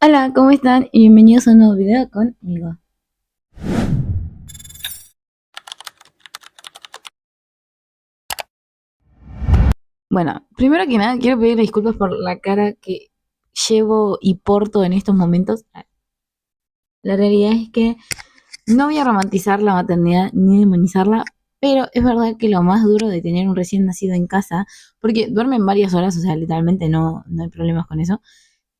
Hola, ¿cómo están? Y bienvenidos a un nuevo video conmigo. Bueno, primero que nada quiero pedir disculpas por la cara que llevo y porto en estos momentos. La realidad es que no voy a romantizar la maternidad ni demonizarla, pero es verdad que lo más duro de tener un recién nacido en casa, porque duermen varias horas, o sea, literalmente no hay problemas con eso,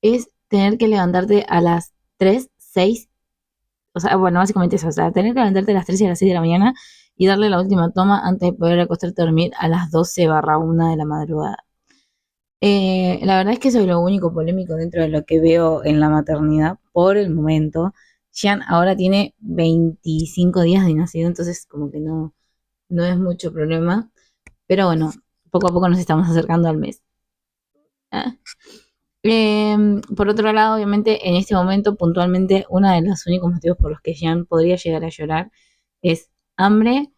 es tener que levantarte a las 3, 6. O sea, bueno, básicamente eso, o sea, tener que levantarte a las 3 y a las 6 de la mañana y darle la última toma antes de poder acostarte a dormir a las 12/1 de la madrugada. La verdad es que eso es lo único polémico dentro de lo que veo en la maternidad por el momento. Jean ahora tiene 25 días de nacido, entonces como que no es mucho problema. Pero bueno, poco a poco nos estamos acercando al mes. ¿Ah? Por otro lado, obviamente, en este momento, puntualmente, uno de los únicos motivos por los que Jean podría llegar a llorar es hambre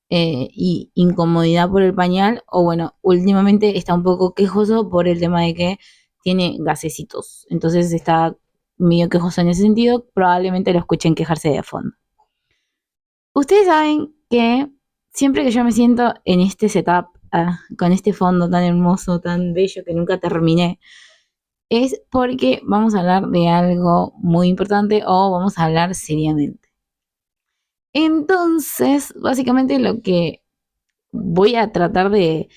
y incomodidad por el pañal, o bueno, últimamente está un poco quejoso por el tema de que tiene gasecitos. Entonces está medio quejoso en ese sentido, probablemente lo escuchen quejarse de fondo. Ustedes saben que siempre que yo me siento en este setup, con este fondo tan hermoso, tan bello que nunca terminé, es porque vamos a hablar de algo muy importante o vamos a hablar seriamente. Entonces, básicamente lo que voy a tratar de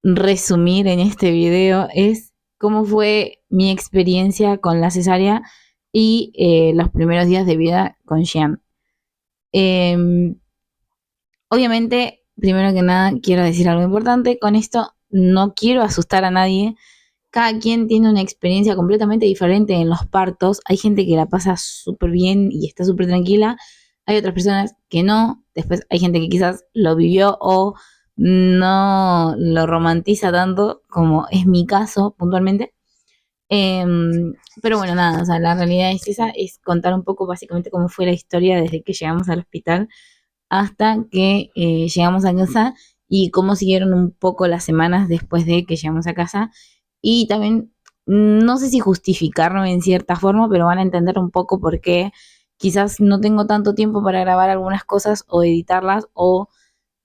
resumir en este video es cómo fue mi experiencia con la cesárea y los primeros días de vida con Jean. Eh, Obviamente, primero que nada, quiero decir algo importante. Con esto no quiero asustar a nadie. Cada quien tiene una experiencia completamente diferente en los partos. Hay gente que la pasa súper bien y está súper tranquila. Hay otras personas que no. Después hay gente que quizás lo vivió o no lo romantiza tanto, como es mi caso puntualmente. Pero bueno, nada, o sea, la realidad es esa, es contar un poco básicamente cómo fue la historia desde que llegamos al hospital hasta que llegamos a casa y cómo siguieron un poco las semanas después de que llegamos a casa. Y también, no sé si justificarlo en cierta forma, pero van a entender un poco por qué quizás no tengo tanto tiempo para grabar algunas cosas o editarlas o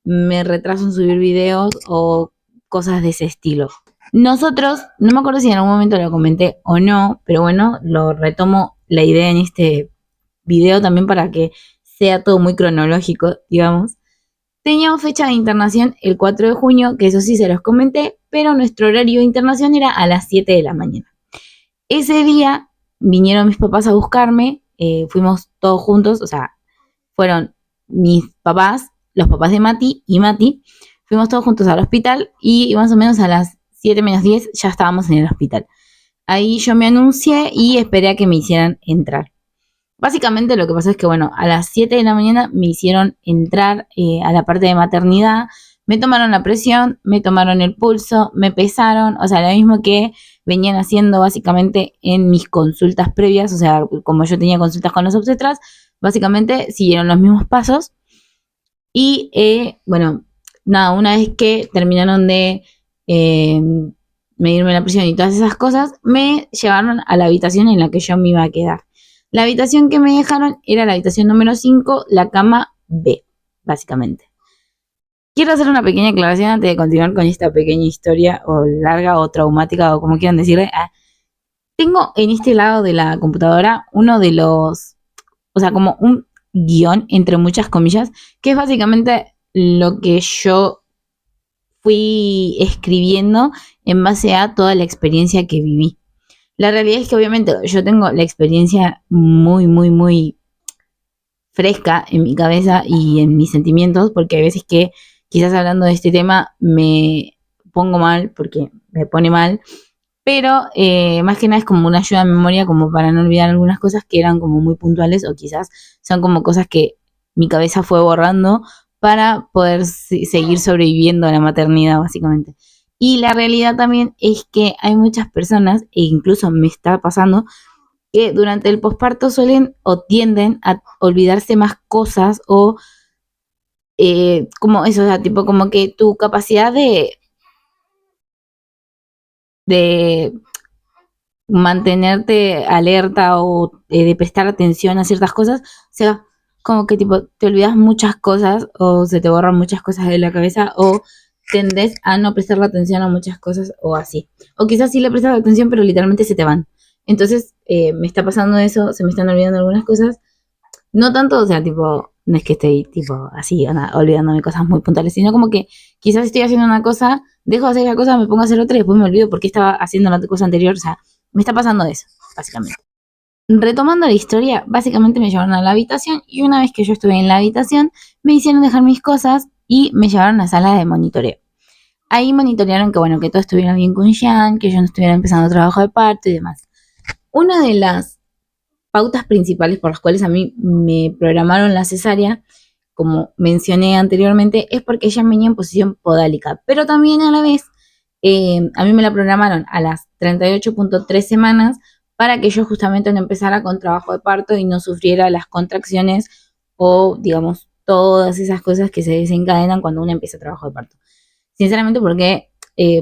me retraso en subir videos o cosas de ese estilo. Nosotros, no me acuerdo si en algún momento lo comenté o no, pero bueno, lo retomo la idea en este video también para que sea todo muy cronológico, digamos. Teníamos fecha de internación el 4 de junio, que eso sí se los comenté, pero nuestro horario de internación era a las 7 de la mañana. Ese día vinieron mis papás a buscarme, fuimos todos juntos, o sea, fueron mis papás, los papás de Mati y Mati, fuimos todos juntos al hospital y más o menos a las 7 menos 10 ya estábamos en el hospital. Ahí yo me anuncié y esperé a que me hicieran entrar. Básicamente lo que pasó es que, bueno, a las 7 de la mañana me hicieron entrar a la parte de maternidad, me tomaron la presión, me tomaron el pulso, me pesaron, o sea, lo mismo que venían haciendo básicamente en mis consultas previas, o sea, como yo tenía consultas con los obstetras, básicamente siguieron los mismos pasos y, bueno, nada, una vez que terminaron de eh, medirme la presión y todas esas cosas, me llevaron a la habitación en la que yo me iba a quedar. La habitación que me dejaron era la habitación número 5, la cama B, básicamente. Quiero hacer una pequeña aclaración antes de continuar con esta pequeña historia, o larga, o traumática, o como quieran decirle. Tengo en este lado de la computadora uno de los, o sea, como un guión, entre muchas comillas, que es básicamente lo que yo fui escribiendo en base a toda la experiencia que viví. La realidad es que obviamente yo tengo la experiencia muy fresca en mi cabeza y en mis sentimientos, porque hay veces que quizás hablando de este tema me pongo mal, porque me pone mal, pero más que nada es como una ayuda a memoria, como para no olvidar algunas cosas que eran como muy puntuales o quizás son como cosas que mi cabeza fue borrando para poder seguir sobreviviendo a la maternidad, básicamente. Y la realidad también es que hay muchas personas, e incluso me está pasando, que durante el posparto suelen o tienden a olvidarse más cosas o como eso, o sea, tipo como que tu capacidad de mantenerte alerta o de prestar atención a ciertas cosas, o sea, como que tipo te olvidas muchas cosas o se te borran muchas cosas de la cabeza o tendes a no prestarle atención a muchas cosas o así. O quizás sí le prestas atención pero literalmente se te van. Entonces me está pasando eso, se me están olvidando algunas cosas. No tanto, o sea, tipo, no es que esté tipo así, olvidándome cosas muy puntuales, sino como que quizás estoy haciendo una cosa, dejo de hacer la cosa, me pongo a hacer otra y después me olvido porque estaba haciendo la cosa anterior. O sea, me está pasando eso, básicamente. Retomando la historia, básicamente me llevaron a la habitación y una vez que yo estuve en la habitación, me hicieron dejar mis cosas y me llevaron a la sala de monitoreo. Ahí monitorearon que, bueno, que todo estuviera bien con Jean, que yo no estuviera empezando trabajo de parto y demás. Una de las pautas principales por las cuales a mí me programaron la cesárea, como mencioné anteriormente, es porque ella venía en posición podálica, pero también a la vez a mí me la programaron a las 38.3 semanas para que yo justamente no empezara con trabajo de parto y no sufriera las contracciones o, digamos, todas esas cosas que se desencadenan cuando uno empieza trabajo de parto. Sinceramente porque,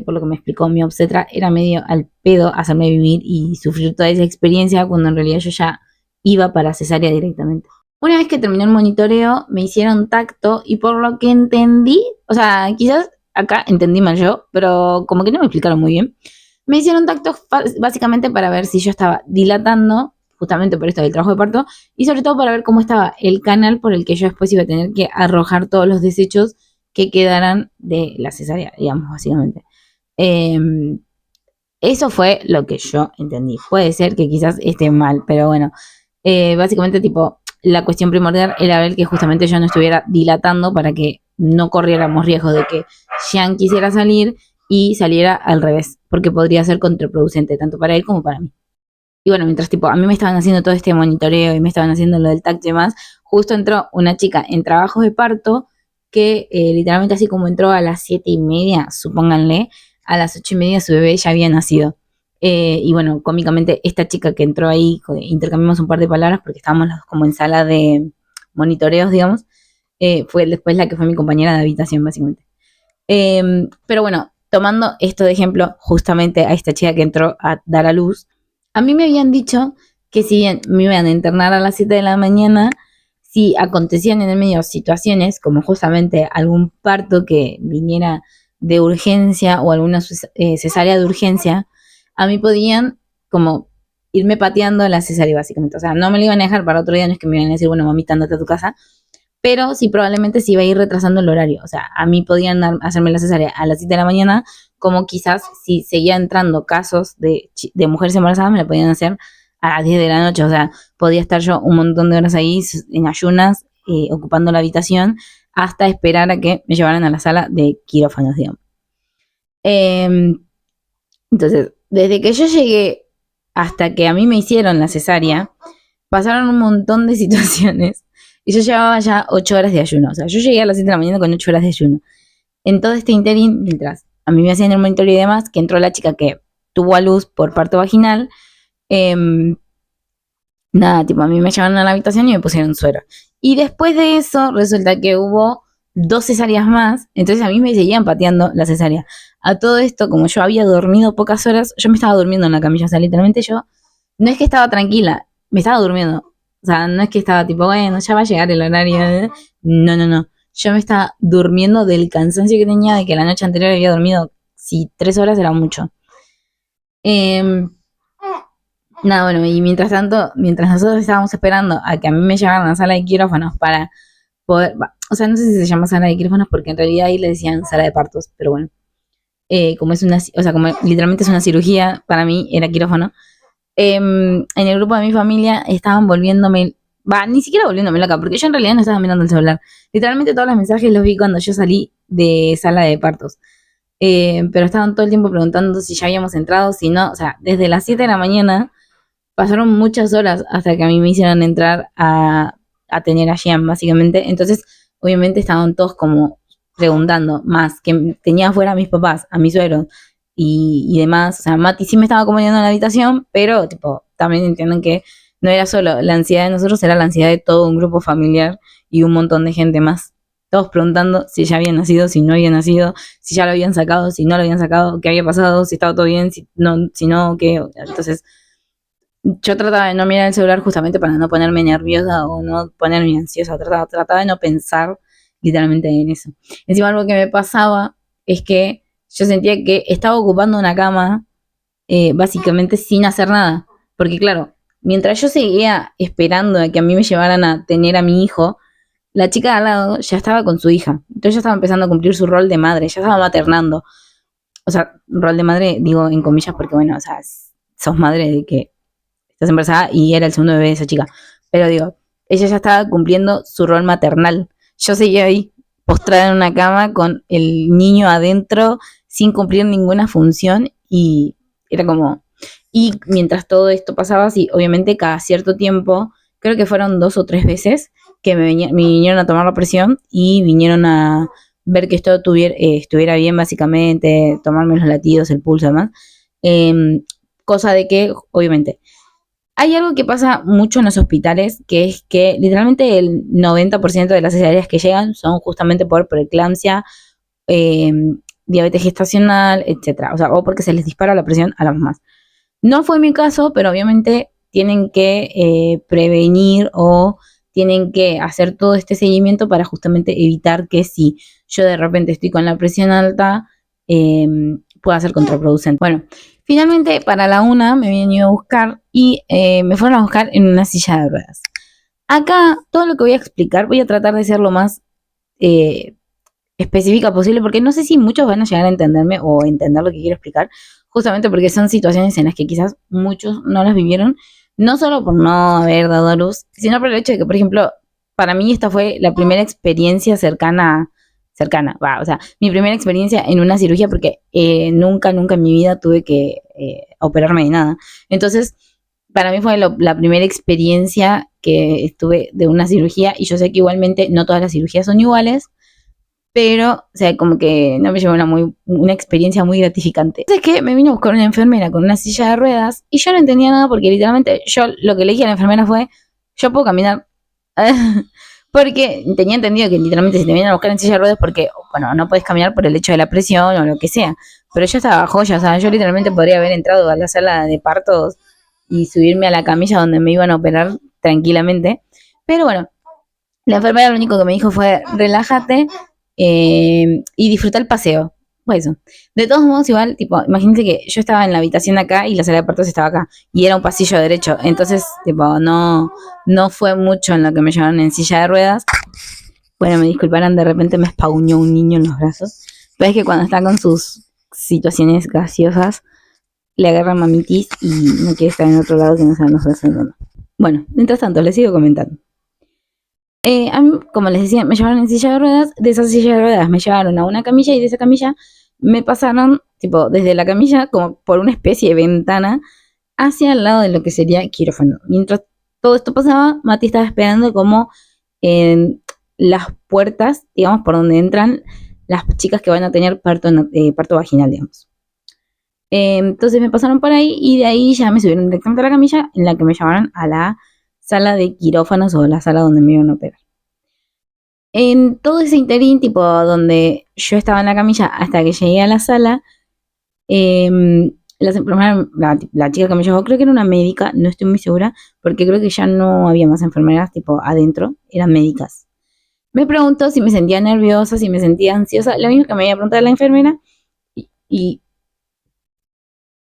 por lo que me explicó mi obstetra, era medio al pedo hacerme vivir y sufrir toda esa experiencia cuando en realidad yo ya iba para cesárea directamente. Una vez que terminó el monitoreo, me hicieron tacto y por lo que entendí, o sea, quizás acá entendí mal yo, pero como que no me explicaron muy bien. Me hicieron tacto básicamente para ver si yo estaba dilatando, justamente por esto del trabajo de parto, y sobre todo para ver cómo estaba el canal por el que yo después iba a tener que arrojar todos los desechos que quedaran de la cesárea, digamos, básicamente. Eh, Eso fue lo que yo entendí. Puede ser que quizás esté mal, pero bueno, básicamente tipo, la cuestión primordial era ver que justamente yo no estuviera dilatando para que no corriéramos riesgo de que Jean quisiera salir y saliera al revés, porque podría ser contraproducente tanto para él como para mí. Y bueno, mientras tipo, a mí me estaban haciendo todo este monitoreo y me estaban haciendo lo del tacto y demás, justo entró una chica en trabajos de parto que literalmente así como entró a las 7:30, supónganle, a las 8:30 su bebé ya había nacido. Y bueno, cómicamente esta chica que entró ahí, intercambiamos un par de palabras porque estábamos como en sala de monitoreos, digamos, fue después la que fue mi compañera de habitación, básicamente. Pero bueno, tomando esto de ejemplo, justamente a esta chica que entró a dar a luz, a mí me habían dicho que si bien me iban a internar a las 7 de la mañana, si acontecían en el medio situaciones como justamente algún parto que viniera de urgencia o alguna cesárea de urgencia, a mí podían como irme pateando la cesárea básicamente. O sea, no me lo iban a dejar para otro día, no es que me iban a decir, bueno, mamita, andate a tu casa, pero sí probablemente se iba a ir retrasando el horario. O sea, a mí podían hacerme la cesárea a las 7 de la mañana, como quizás si seguía entrando casos de mujeres embarazadas, me la podían hacer a las 10 de la noche. O sea, podía estar yo un montón de horas ahí en ayunas, ocupando la habitación, hasta esperar a que me llevaran a la sala de quirófanos, digamos. Entonces, desde que yo llegué hasta que a mí me hicieron la cesárea, pasaron un montón de situaciones y yo llevaba ya 8 horas de ayuno. O sea, yo llegué a las 7 de la mañana con 8 horas de ayuno. En todo este interín, mientras a mí me hacían el monitoreo y demás, que entró la chica que tuvo a luz por parto vaginal, nada, tipo, a mí me llevaron a la habitación y me pusieron suero. Y después de eso, resulta que hubo 2 cesáreas más, entonces a mí me seguían pateando la cesárea. A todo esto, como yo había dormido pocas horas, yo me estaba durmiendo en la camilla, o sea, literalmente yo, no es que estaba tranquila, me estaba durmiendo. O sea, no es que estaba tipo, bueno, ya va a llegar el horario. No, no, no. Yo me estaba durmiendo del cansancio que tenía de que la noche anterior había dormido, si 3 horas era mucho. Nada, bueno, y mientras tanto, mientras nosotros estábamos esperando a que a mí me llevaran a la sala de quirófanos para poder, o sea, no sé si se llama sala de quirófanos porque en realidad ahí le decían sala de partos, pero bueno, como es una, o sea, como literalmente es una cirugía, para mí era quirófano. En el grupo de mi familia estaban volviéndome, ni siquiera volviéndome loca, porque yo en realidad no estaba mirando el celular. Literalmente todos los mensajes los vi cuando yo salí de sala de partos. Pero estaban todo el tiempo preguntando si ya habíamos entrado, si no, o sea, desde las 7 de la mañana pasaron muchas horas hasta que a mí me hicieron entrar a tener a Jean, básicamente. Entonces, obviamente estaban todos como preguntando más, que tenía afuera a mis papás, a mis suegros y demás. O sea, Mati sí me estaba acompañando en la habitación, pero tipo, también entienden que no era solo la ansiedad de nosotros, era la ansiedad de todo un grupo familiar y un montón de gente más. todos preguntando si ya había nacido, si no había nacido, si ya lo habían sacado, si no lo habían sacado, qué había pasado, si estaba todo bien, si no, qué. Entonces, yo trataba de no mirar el celular justamente para no ponerme nerviosa o no ponerme ansiosa. Trataba de no pensar literalmente en eso. Encima, algo que me pasaba es que yo sentía que estaba ocupando una cama básicamente sin hacer nada. Porque claro, mientras yo seguía esperando a que a mí me llevaran a tener a mi hijo, la chica de al lado ya estaba con su hija. Entonces ya estaba empezando a cumplir su rol de madre, ya estaba maternando. O sea, rol de madre, digo en comillas, porque bueno, o sea, sos madre de que estás embarazada y era el segundo bebé de esa chica. Pero digo, ella ya estaba cumpliendo su rol maternal. Yo seguía ahí, postrada en una cama con el niño adentro, sin cumplir ninguna función y era como... Y mientras todo esto pasaba, sí, obviamente cada cierto tiempo, creo que fueron 2 o 3 veces que me vinieron a tomar la presión y vinieron a ver que esto estuviera bien básicamente, tomarme los latidos, el pulso, además. Cosa de que, obviamente, hay algo que pasa mucho en los hospitales, que es que literalmente el 90% de las cesáreas que llegan son justamente por preeclampsia, eh, diabetes gestacional, etcétera. O sea, o porque se les dispara la presión a las mamás. No fue mi caso, pero obviamente tienen que prevenir o tienen que hacer todo este seguimiento para justamente evitar que si yo de repente estoy con la presión alta, eh, pueda ser contraproducente. Bueno, finalmente para la 1 me habían ido a buscar y me fueron a buscar en una silla de ruedas. Acá todo lo que voy a explicar voy a tratar de ser lo más específica posible, porque no sé si muchos van a llegar a entenderme o entender lo que quiero explicar, justamente porque son situaciones en las que quizás muchos no las vivieron, no solo por no haber dado a luz, sino por el hecho de que, por ejemplo, para mí esta fue la primera experiencia o sea, mi primera experiencia en una cirugía, porque nunca en mi vida tuve que operarme de nada. Entonces, para mí fue la primera experiencia que estuve de una cirugía, y yo sé que igualmente no todas las cirugías son iguales, pero, o sea, como que no me llevó una experiencia muy gratificante. Entonces que me vino a buscar una enfermera con una silla de ruedas y yo no entendía nada porque literalmente yo lo que le dije a la enfermera fue, yo puedo caminar. Porque tenía entendido que literalmente si te vienen a buscar en silla de ruedas porque, bueno, no puedes caminar por el hecho de la presión o lo que sea. Pero yo estaba joya, o sea, yo literalmente podría haber entrado a la sala de partos y subirme a la camilla donde me iban a operar tranquilamente. Pero bueno, la enfermera lo único que me dijo fue, relájate y disfruta el paseo. Pues eso. De todos modos, igual, tipo, imagínate que yo estaba en la habitación acá y la sala de partos estaba acá. Y era un pasillo derecho. Entonces, tipo, no fue mucho en lo que me llevaron en silla de ruedas. Bueno, me disculparán, de repente me espauñó un niño en los brazos. Pero es que cuando está con sus situaciones graciosas, le agarra mamitis y no quiere estar en otro lado que no sean los brazos. No. Bueno, mientras tanto, les sigo comentando. A mí, como les decía, me llevaron en silla de ruedas, de esa silla de ruedas me llevaron a una camilla y de esa camilla me pasaron, tipo, desde la camilla, como por una especie de ventana, hacia el lado de lo que sería quirófano. Mientras todo esto pasaba, Mati estaba esperando como en las puertas, digamos, por donde entran las chicas que van a tener parto vaginal, digamos. Entonces me pasaron por ahí y de ahí ya me subieron directamente a la camilla en la que me llevaron a la sala de quirófanos o la sala donde me iban a operar. En todo ese interín, tipo donde yo estaba en la camilla hasta que llegué a la sala, las enfermeras, la chica que me llevó, creo que era una médica, no estoy muy segura, porque creo que ya no había más enfermeras, tipo adentro, eran médicas. Me preguntó si me sentía nerviosa, si me sentía ansiosa, lo mismo que me había preguntado la enfermera, y,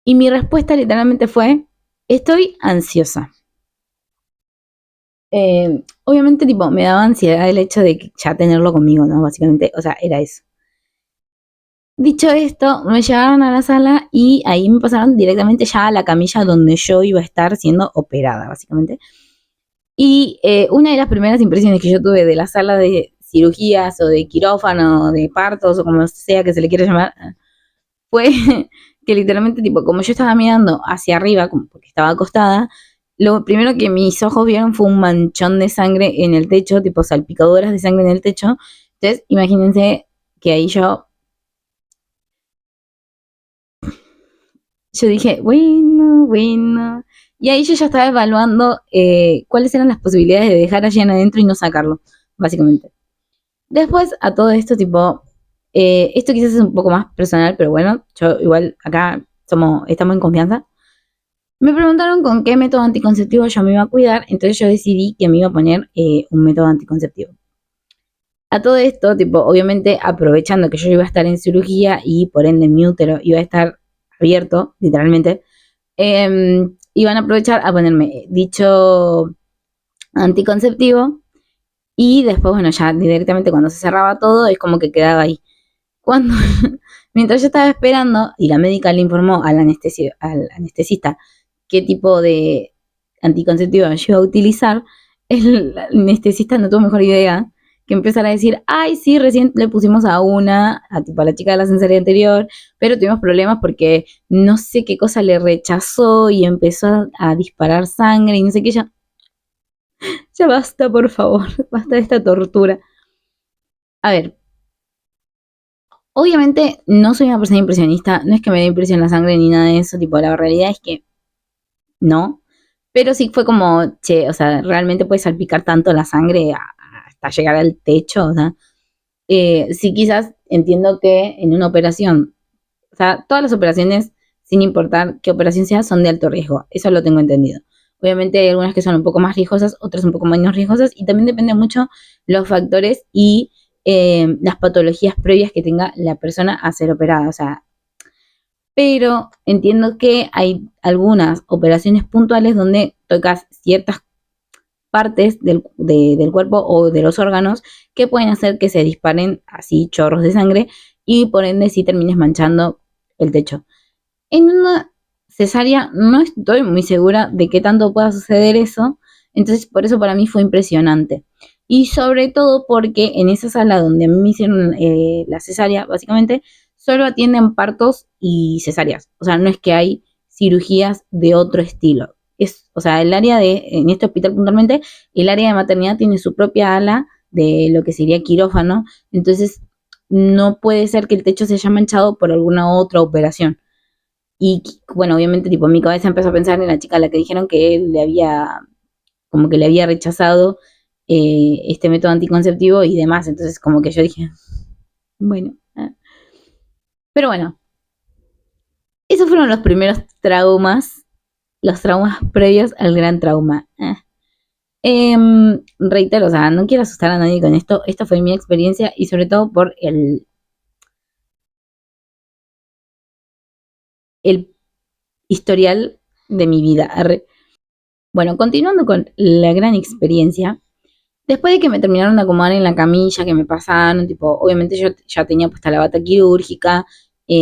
y mi respuesta literalmente fue, estoy ansiosa. Obviamente, tipo, me daba ansiedad el hecho de ya tenerlo conmigo, ¿no? Básicamente, o sea, era eso. Dicho esto, me llevaron a la sala y ahí me pasaron directamente ya a la camilla donde yo iba a estar siendo operada, básicamente. Y una de las primeras impresiones que yo tuve de la sala de cirugías o de quirófano, o de partos o como sea que se le quiera llamar, fue que literalmente, tipo, como yo estaba mirando hacia arriba, como porque estaba acostada, lo primero que mis ojos vieron fue un manchón de sangre en el techo, tipo salpicaduras de sangre en el techo. Entonces, imagínense que ahí yo dije, bueno. Y ahí yo ya estaba evaluando cuáles eran las posibilidades de dejar a Jen adentro y no sacarlo, básicamente. Después, a todo esto, tipo, esto quizás es un poco más personal, pero bueno, yo igual acá estamos en confianza. Me preguntaron con qué método anticonceptivo yo me iba a cuidar, entonces yo decidí que me iba a poner un método anticonceptivo. A todo esto, tipo, obviamente aprovechando que yo iba a estar en cirugía y por ende mi útero iba a estar abierto, literalmente, iban a aprovechar a ponerme dicho anticonceptivo y después, bueno, ya directamente cuando se cerraba todo es como que quedaba ahí. Cuando, mientras yo estaba esperando y la médica le informó al anestesista qué tipo de anticonceptivo yo iba a utilizar, el anestesista no tuvo mejor idea que empezar a decir, ay, sí, recién le pusimos a la chica de la cesárea anterior, pero tuvimos problemas porque no sé qué cosa le rechazó y empezó a disparar sangre y no sé qué, ya basta, por favor, basta de esta tortura. A ver, obviamente no soy una persona impresionista, no es que me dé impresión la sangre ni nada de eso, tipo, la realidad es que no, pero sí fue como, che, o sea, realmente puede salpicar tanto la sangre hasta llegar al techo, o sea, sí quizás entiendo que en una operación, o sea, todas las operaciones, sin importar qué operación sea, son de alto riesgo, eso lo tengo entendido. Obviamente hay algunas que son un poco más riesgosas, otras un poco menos riesgosas, y también depende mucho los factores y las patologías previas que tenga la persona a ser operada, o sea, pero entiendo que hay algunas operaciones puntuales donde tocas ciertas partes del cuerpo o de los órganos que pueden hacer que se disparen así chorros de sangre y por ende sí termines manchando el techo. En una cesárea no estoy muy segura de qué tanto pueda suceder eso, entonces por eso para mí fue impresionante. Y sobre todo porque en esa sala donde a mí me hicieron la cesárea, básicamente, solo atienden partos y cesáreas. O sea, no es que hay cirugías de otro estilo. O sea, en este hospital puntualmente, el área de maternidad tiene su propia ala de lo que sería quirófano, entonces no puede ser que el techo se haya manchado por alguna otra operación. Y bueno, obviamente, tipo, mi cabeza empezó a pensar en la chica a la que dijeron que él como que le había rechazado este método anticonceptivo y demás. Entonces, como que yo dije, bueno. Pero bueno, esos fueron los primeros traumas, los traumas previos al gran trauma. Reitero, o sea, no quiero asustar a nadie con esto. Esta fue mi experiencia y sobre todo por el historial de mi vida. Bueno, continuando con la gran experiencia, después de que me terminaron de acomodar en la camilla, que me pasaron, tipo, obviamente yo ya tenía puesta la bata quirúrgica,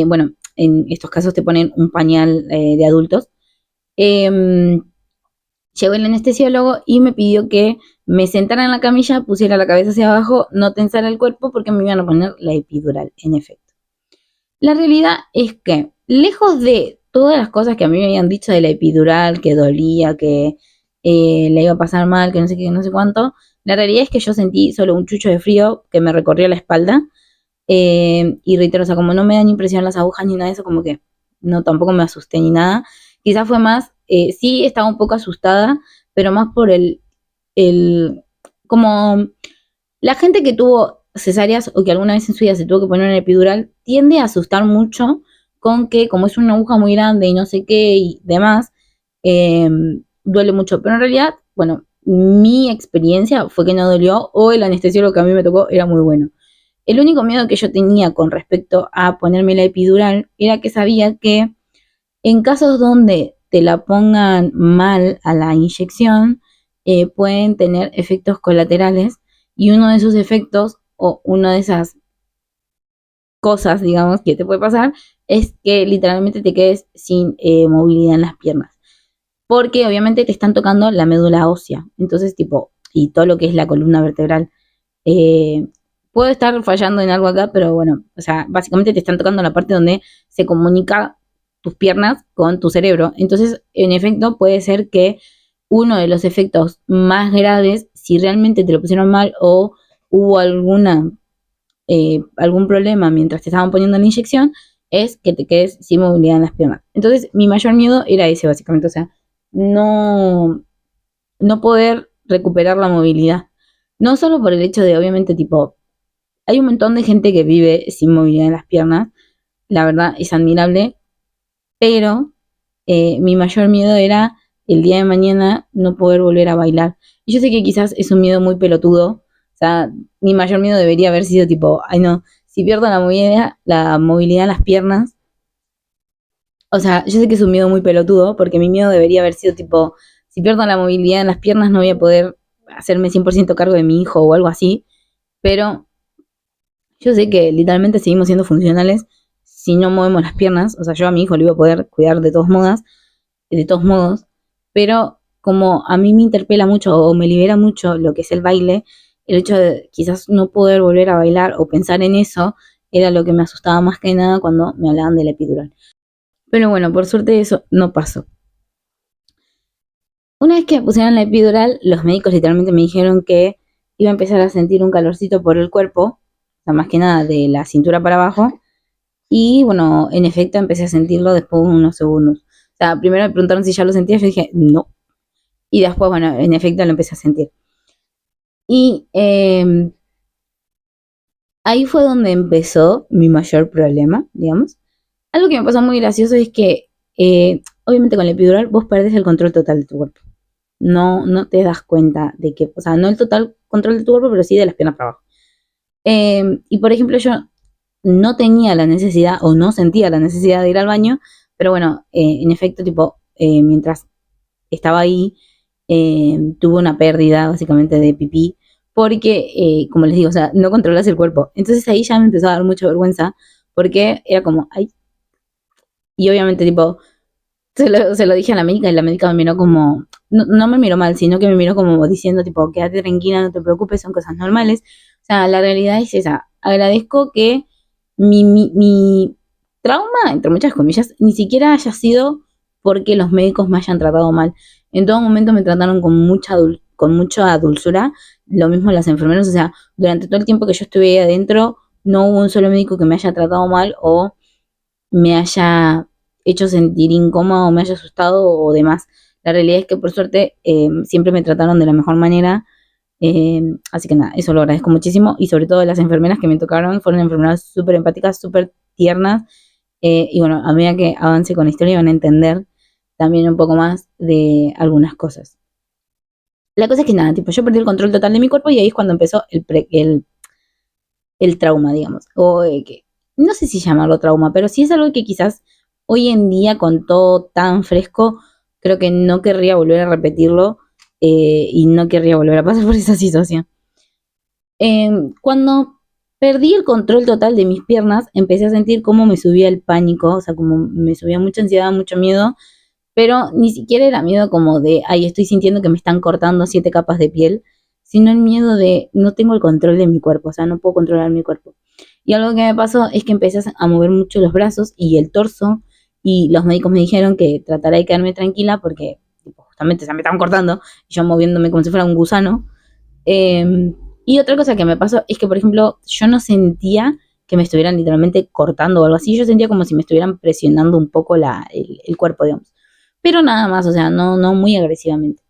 bueno, en estos casos te ponen un pañal de adultos. Eh, Llegó el anestesiólogo y me pidió que me sentara en la camilla, pusiera la cabeza hacia abajo, no tensara el cuerpo porque me iban a poner la epidural, en efecto. La realidad es que, lejos de todas las cosas que a mí me habían dicho de la epidural, que dolía, que le iba a pasar mal, que no sé qué, no sé cuánto, la realidad es que yo sentí solo un chucho de frío que me recorrió la espalda. Y reitero, o sea, como no me dan impresión las agujas ni nada de eso, como que no, tampoco me asusté ni nada. Quizás fue más, sí estaba un poco asustada, pero más por como la gente que tuvo cesáreas o que alguna vez en su vida se tuvo que poner una epidural, tiende a asustar mucho con que como es una aguja muy grande y no sé qué y demás, eh, duele mucho. Pero en realidad, bueno, mi experiencia fue que no dolió o el anestesiólogo que a mí me tocó era muy bueno. El único miedo que yo tenía con respecto a ponerme la epidural era que sabía que en casos donde te la pongan mal a la inyección, pueden tener efectos colaterales y uno de esos efectos o una de esas cosas, digamos, que te puede pasar es que literalmente te quedes sin movilidad en las piernas. Porque obviamente te están tocando la médula ósea. Entonces, tipo, y todo lo que es la columna vertebral. Eh, Puedo estar fallando en algo acá, pero bueno, o sea, básicamente te están tocando la parte donde se comunica tus piernas con tu cerebro. Entonces, en efecto, puede ser que uno de los efectos más graves, si realmente te lo pusieron mal o hubo algún problema mientras te estaban poniendo la inyección, es que te quedes sin movilidad en las piernas. Entonces, mi mayor miedo era ese, básicamente, o sea, no, no poder recuperar la movilidad. No solo por el hecho de, obviamente, tipo, hay un montón de gente que vive sin movilidad en las piernas, la verdad es admirable, pero mi mayor miedo era el día de mañana no poder volver a bailar. Y yo sé que quizás es un miedo muy pelotudo, o sea, mi mayor miedo debería haber sido tipo, ay no, si pierdo la movilidad en las piernas, o sea, yo sé que es un miedo muy pelotudo, porque mi miedo debería haber sido tipo, si pierdo la movilidad en las piernas no voy a poder hacerme 100% cargo de mi hijo o algo así, pero yo sé que literalmente seguimos siendo funcionales si no movemos las piernas, o sea, yo a mi hijo le iba a poder cuidar de todos modos, pero como a mí me interpela mucho o me libera mucho lo que es el baile, el hecho de quizás no poder volver a bailar o pensar en eso era lo que me asustaba más que nada cuando me hablaban de la epidural. Pero bueno, por suerte eso no pasó. Una vez que me pusieron la epidural, los médicos literalmente me dijeron que iba a empezar a sentir un calorcito por el cuerpo, o sea, más que nada de la cintura para abajo, y bueno, en efecto empecé a sentirlo después de unos segundos. O sea, primero me preguntaron si ya lo sentía, yo dije no, y después, bueno, en efecto lo empecé a sentir. Y ahí fue donde empezó mi mayor problema, digamos. Algo que me pasó muy gracioso es que, obviamente con la epidural vos perdés el control total de tu cuerpo. No te das cuenta de que, o sea, no el total control de tu cuerpo, pero sí de las piernas para abajo. Y por ejemplo, yo no tenía la necesidad o no sentía la necesidad de ir al baño, pero bueno, en efecto, tipo, mientras estaba ahí, tuve una pérdida básicamente de pipí, porque, como les digo, o sea, no controlas el cuerpo. Entonces ahí ya me empezó a dar mucha vergüenza, porque era como, ay, y obviamente, tipo, se lo dije a la médica y la médica me miró como, no me miró mal, sino que me miró como diciendo, tipo, quédate tranquila, no te preocupes, son cosas normales. O sea, la realidad es esa. Agradezco que mi trauma, entre muchas comillas, ni siquiera haya sido porque los médicos me hayan tratado mal. En todo momento me trataron con mucha dulzura, lo mismo las enfermeras, o sea, durante todo el tiempo que yo estuve ahí adentro, no hubo un solo médico que me haya tratado mal o me haya hecho sentir incómoda o me haya asustado o demás. La realidad es que por suerte siempre me trataron de la mejor manera. Así que nada, eso lo agradezco muchísimo. Y sobre todo las enfermeras que me tocaron fueron enfermeras súper empáticas, súper tiernas. Y bueno, a medida que avance con la historia van a entender también un poco más de algunas cosas. La cosa es que nada, tipo, yo perdí el control total de mi cuerpo y ahí es cuando empezó el trauma, digamos. O que no sé si llamarlo trauma, pero sí es algo que quizás hoy en día, con todo tan fresco, creo que no querría volver a repetirlo y no querría volver a pasar por esa situación. Cuando perdí el control total de mis piernas, empecé a sentir cómo me subía el pánico, o sea, como me subía mucha ansiedad, mucho miedo, pero ni siquiera era miedo como de, ay, estoy sintiendo que me están cortando 7 capas de piel, sino el miedo de no tengo el control de mi cuerpo, o sea, no puedo controlar mi cuerpo. Y algo que me pasó es que empecé a mover mucho los brazos y el torso, y los médicos me dijeron que tratara de quedarme tranquila porque tipo, justamente se me estaban cortando, y yo moviéndome como si fuera un gusano. Y otra cosa que me pasó es que, por ejemplo, yo no sentía que me estuvieran literalmente cortando o algo así, yo sentía como si me estuvieran presionando un poco el cuerpo, digamos. Pero nada más, o sea, no muy agresivamente.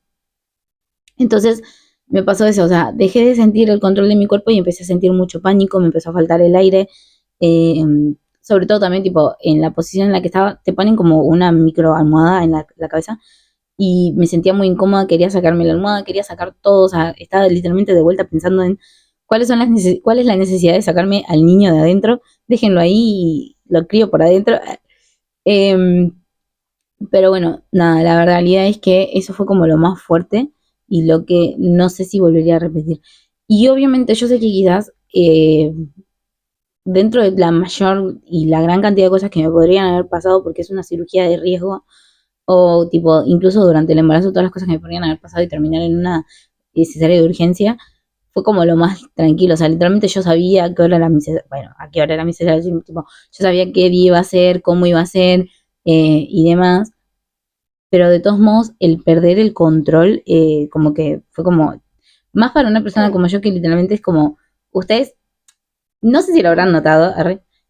Entonces me pasó eso, o sea, dejé de sentir el control de mi cuerpo y empecé a sentir mucho pánico, me empezó a faltar el aire, eh, sobre todo también tipo en la posición en la que estaba, te ponen como una micro almohada en la cabeza y me sentía muy incómoda, quería sacarme la almohada, quería sacar todo, o sea, estaba literalmente de vuelta pensando en cuál es la necesidad de sacarme al niño de adentro, déjenlo ahí y lo crío por adentro. Eh, pero bueno, nada, la realidad es que eso fue como lo más fuerte y lo que no sé si volvería a repetir. Y obviamente yo sé que quizás dentro de la mayor y la gran cantidad de cosas que me podrían haber pasado porque es una cirugía de riesgo o tipo incluso durante el embarazo todas las cosas que me podrían haber pasado y terminar en una cesárea de urgencia fue como lo más tranquilo, o sea, literalmente yo sabía a qué hora era mi cesárea, bueno, a qué hora era mi cesárea, tipo, yo sabía qué día iba a ser, cómo iba a ser y demás, pero de todos modos el perder el control como que fue como más para una persona como yo que literalmente es como ustedes no sé si lo habrán notado,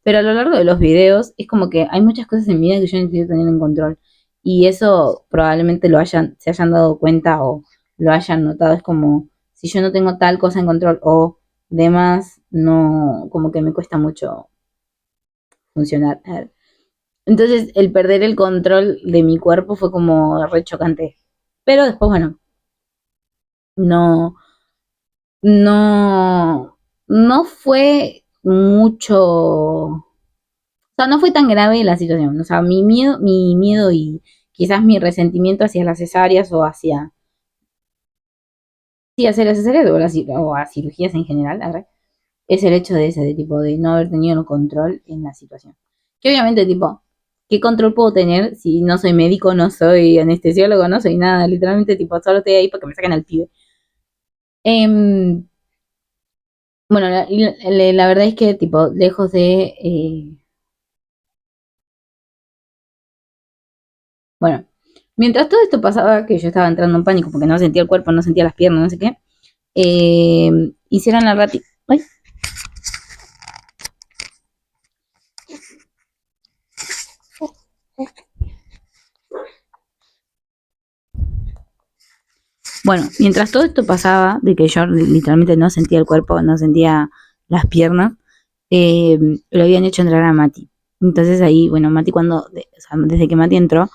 pero a lo largo de los videos es como que hay muchas cosas en mi vida que yo necesito tener en control y eso probablemente se hayan dado cuenta o lo hayan notado, es como si yo no tengo tal cosa en control o demás, no, como que me cuesta mucho funcionar. A ver. Entonces, el perder el control de mi cuerpo fue como re chocante. Pero después, bueno, no, no, no fue mucho, o sea, no fue tan grave la situación. O sea, mi miedo y quizás mi resentimiento hacia las cesáreas o hacia, sí, hacia las cesáreas o a cirugías en general, la verdad, es el hecho de ese, de tipo, de no haber tenido el control en la situación. Que obviamente, tipo, ¿qué control puedo tener si no soy médico, no soy anestesiólogo, no soy nada? Literalmente, tipo, solo estoy ahí para que me saquen al pibe. Em, bueno, la verdad es que, tipo, lejos de... bueno, mientras todo esto pasaba, que yo estaba entrando en pánico porque no sentía el cuerpo, no sentía las piernas, no sé qué, hicieron la rati... Ay. Bueno, mientras todo esto pasaba, de que yo literalmente no sentía el cuerpo, no sentía las piernas, lo habían hecho entrar a Mati. Entonces ahí, bueno, Mati o sea, desde que Mati entró,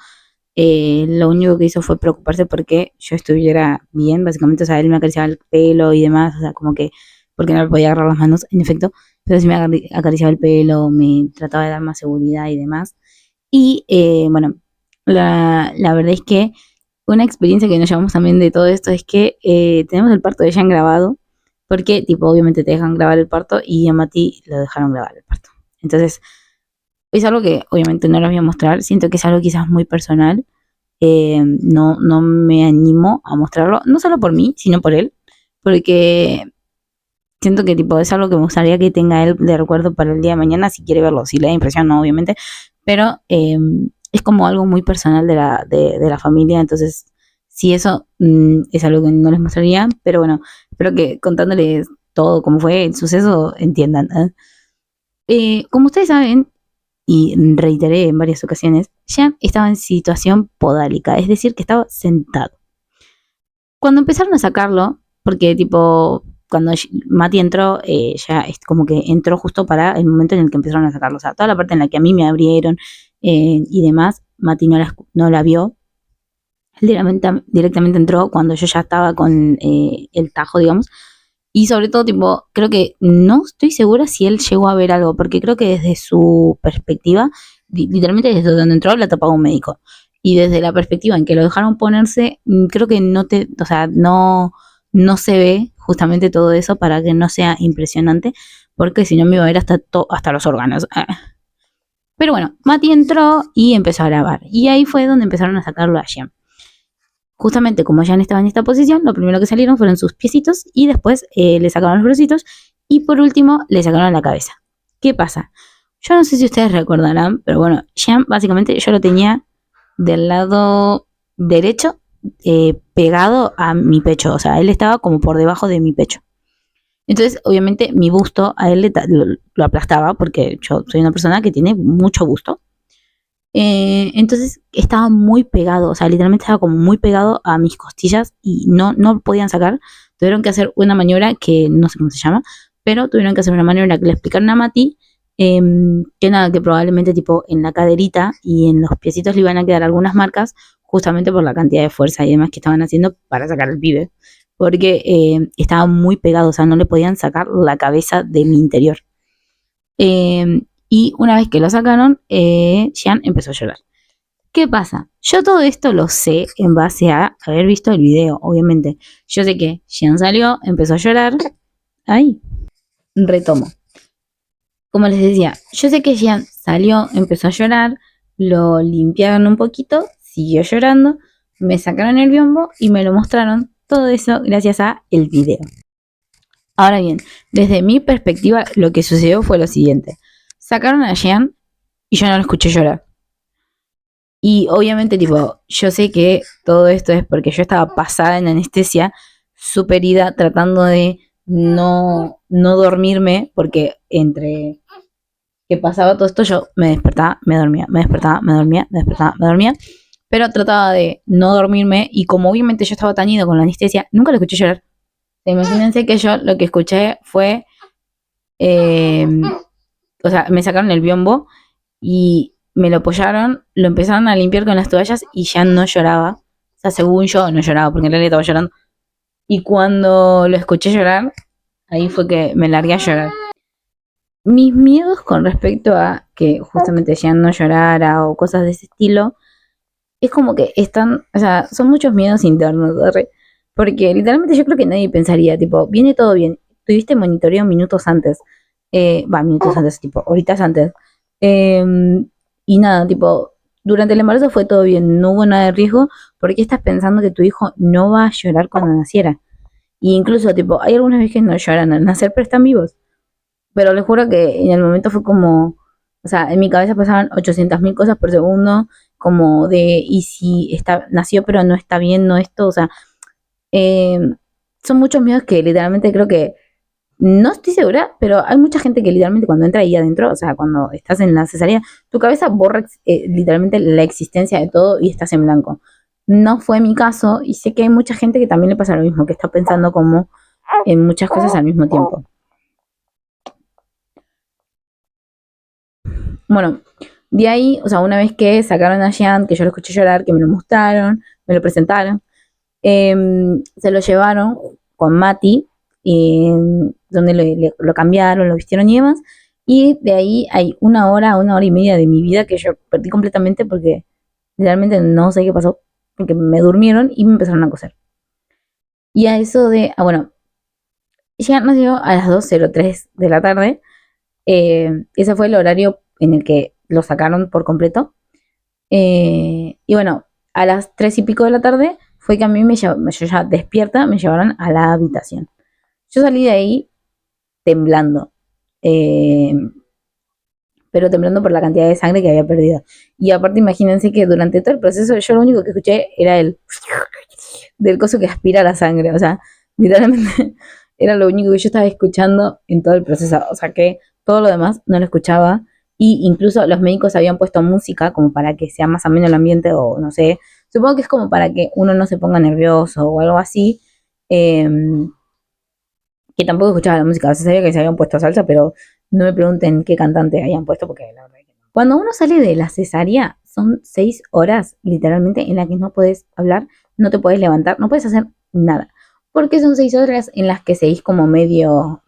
lo único que hizo fue preocuparse porque yo estuviera bien, básicamente, o sea, él me acariciaba el pelo y demás, o sea, como que, porque no le podía agarrar las manos, en efecto, pero sí me acariciaba el pelo, me trataba de dar más seguridad y demás. Y bueno, la verdad es que una experiencia que nos llevamos también de todo esto es que tenemos el parto de Jean grabado, porque tipo obviamente te dejan grabar el parto y a Mati lo dejaron grabar el parto. Entonces, es algo que obviamente no lo voy a mostrar, siento que es algo quizás muy personal, no me animo a mostrarlo, no solo por mí, sino por él, porque siento que tipo es algo que me gustaría que tenga él de recuerdo para el día de mañana si quiere verlo, si le da impresión, no, obviamente, pero es como algo muy personal de la familia, entonces sí, eso es algo que no les mostraría, pero bueno, espero que contándoles todo cómo fue el suceso entiendan. Como ustedes saben, y reiteré en varias ocasiones, Jean estaba en situación podálica, es decir, que estaba sentado. Cuando empezaron a sacarlo, porque tipo, cuando Mati entró, ya es como que entró justo para el momento en el que empezaron a sacarlo. O sea, toda la parte en la que a mí me abrieron y demás, Mati no la vio. Él directamente entró cuando yo ya estaba con el tajo, digamos. Y sobre todo, tipo, creo que no estoy segura si él llegó a ver algo, porque creo que desde su perspectiva, literalmente desde donde entró, la tapaba un médico. Y desde la perspectiva en que lo dejaron ponerse, creo que o sea, no se ve justamente todo eso para que no sea impresionante, porque si no me iba a ver hasta los órganos. Pero bueno, Mati entró y empezó a grabar. Y ahí fue donde empezaron a sacarlo a Jem. Justamente como Jan estaba en esta posición, lo primero que salieron fueron sus piecitos y después le sacaron los bracitos y por último le sacaron la cabeza. ¿Qué pasa? Yo no sé si ustedes recordarán, pero bueno, Jan básicamente yo lo tenía del lado derecho pegado a mi pecho, o sea, él estaba como por debajo de mi pecho. Entonces, obviamente, mi busto a él lo aplastaba porque yo soy una persona que tiene mucho busto. Entonces estaba muy pegado, o sea, literalmente estaba como muy pegado a mis costillas y no podían sacar. Tuvieron que hacer una maniobra que no sé cómo se llama, pero tuvieron que hacer una maniobra que le explicaron a Mati, que nada, que probablemente tipo en la caderita y en los piecitos le iban a quedar algunas marcas, justamente por la cantidad de fuerza y demás que estaban haciendo para sacar al pibe, porque estaba muy pegado, o sea, no le podían sacar la cabeza de mi interior. Y una vez que lo sacaron, Jean empezó a llorar. ¿Qué pasa? Yo todo esto lo sé en base a haber visto el video, obviamente. Yo sé que Jean salió, empezó a llorar. Ay, retomo. Como les decía, yo sé que Jean salió, empezó a llorar, lo limpiaron un poquito, siguió llorando, me sacaron el biombo y me lo mostraron. Todo eso gracias a el video. Ahora bien, desde mi perspectiva, lo que sucedió fue lo siguiente. Sacaron a Jean y yo no lo escuché llorar. Y obviamente, tipo, yo sé que todo esto es porque yo estaba pasada en anestesia, súper ida, tratando de no dormirme, porque entre que pasaba todo esto, yo me despertaba, me dormía, me despertaba, me dormía, me despertaba, me dormía, pero trataba de no dormirme, y como obviamente yo estaba tan ido con la anestesia, nunca lo escuché llorar. Imagínense que yo lo que escuché fue Eh, o sea, me sacaron el biombo y me lo apoyaron, lo empezaron a limpiar con las toallas y ya no lloraba. O sea, según yo no lloraba, porque en realidad estaba llorando. Y cuando lo escuché llorar, ahí fue que me largué a llorar. Mis miedos con respecto a que justamente Jean no llorara o cosas de ese estilo, es como que están, o sea, son muchos miedos internos, ¿verdad? Porque literalmente yo creo que nadie pensaría, tipo, viene todo bien, tuviste monitoreo minutos antes, minutos antes, tipo, horitas antes, eh, y nada, tipo, durante el embarazo fue todo bien, no hubo nada de riesgo, ¿por qué estás pensando que tu hijo no va a llorar cuando naciera? Y incluso, tipo, hay algunas veces que no lloran al nacer, pero están vivos. Pero les juro que en el momento fue como, o sea, en mi cabeza pasaban 800.000 cosas por segundo, como de, y si está, nació pero no está bien, no esto, o sea, eh, son muchos miedos que literalmente creo que, no estoy segura, pero hay mucha gente que literalmente cuando entra ahí adentro, o sea, cuando estás en la cesárea, tu cabeza borra literalmente la existencia de todo y estás en blanco. No fue mi caso y sé que hay mucha gente que también le pasa lo mismo, que está pensando como en muchas cosas al mismo tiempo. Bueno, de ahí, o sea, una vez que sacaron a Jean, que yo lo escuché llorar, que me lo mostraron, me lo presentaron, se lo llevaron con Mati, donde lo cambiaron, lo vistieron y demás. Y de ahí hay una hora y media de mi vida que yo perdí completamente porque realmente no sé qué pasó, porque me durmieron y me empezaron a coser. Y a eso de, bueno, Jean nació a las 2:03 de la tarde. Ese fue el horario en el que lo sacaron por completo. Y bueno, a las 3 y pico de la tarde fue que a mí yo ya despierta, me llevaron a la habitación. Yo salí de ahí temblando, eh, pero temblando por la cantidad de sangre que había perdido. Y aparte imagínense que durante todo el proceso yo lo único que escuché era el del coso que aspira la sangre, o sea, literalmente era lo único que yo estaba escuchando en todo el proceso, o sea que todo lo demás no lo escuchaba y incluso los médicos habían puesto música como para que sea más ameno el ambiente o no sé, supongo que es como para que uno no se ponga nervioso o algo así, eh, que tampoco escuchaba la música, o sea, sabía que se habían puesto salsa, pero no me pregunten qué cantante habían puesto porque la verdad que no. Cuando uno sale de la cesárea, son 6 horas literalmente en las que no puedes hablar, no te puedes levantar, no puedes hacer nada. Porque son 6 horas en las que seguís como medio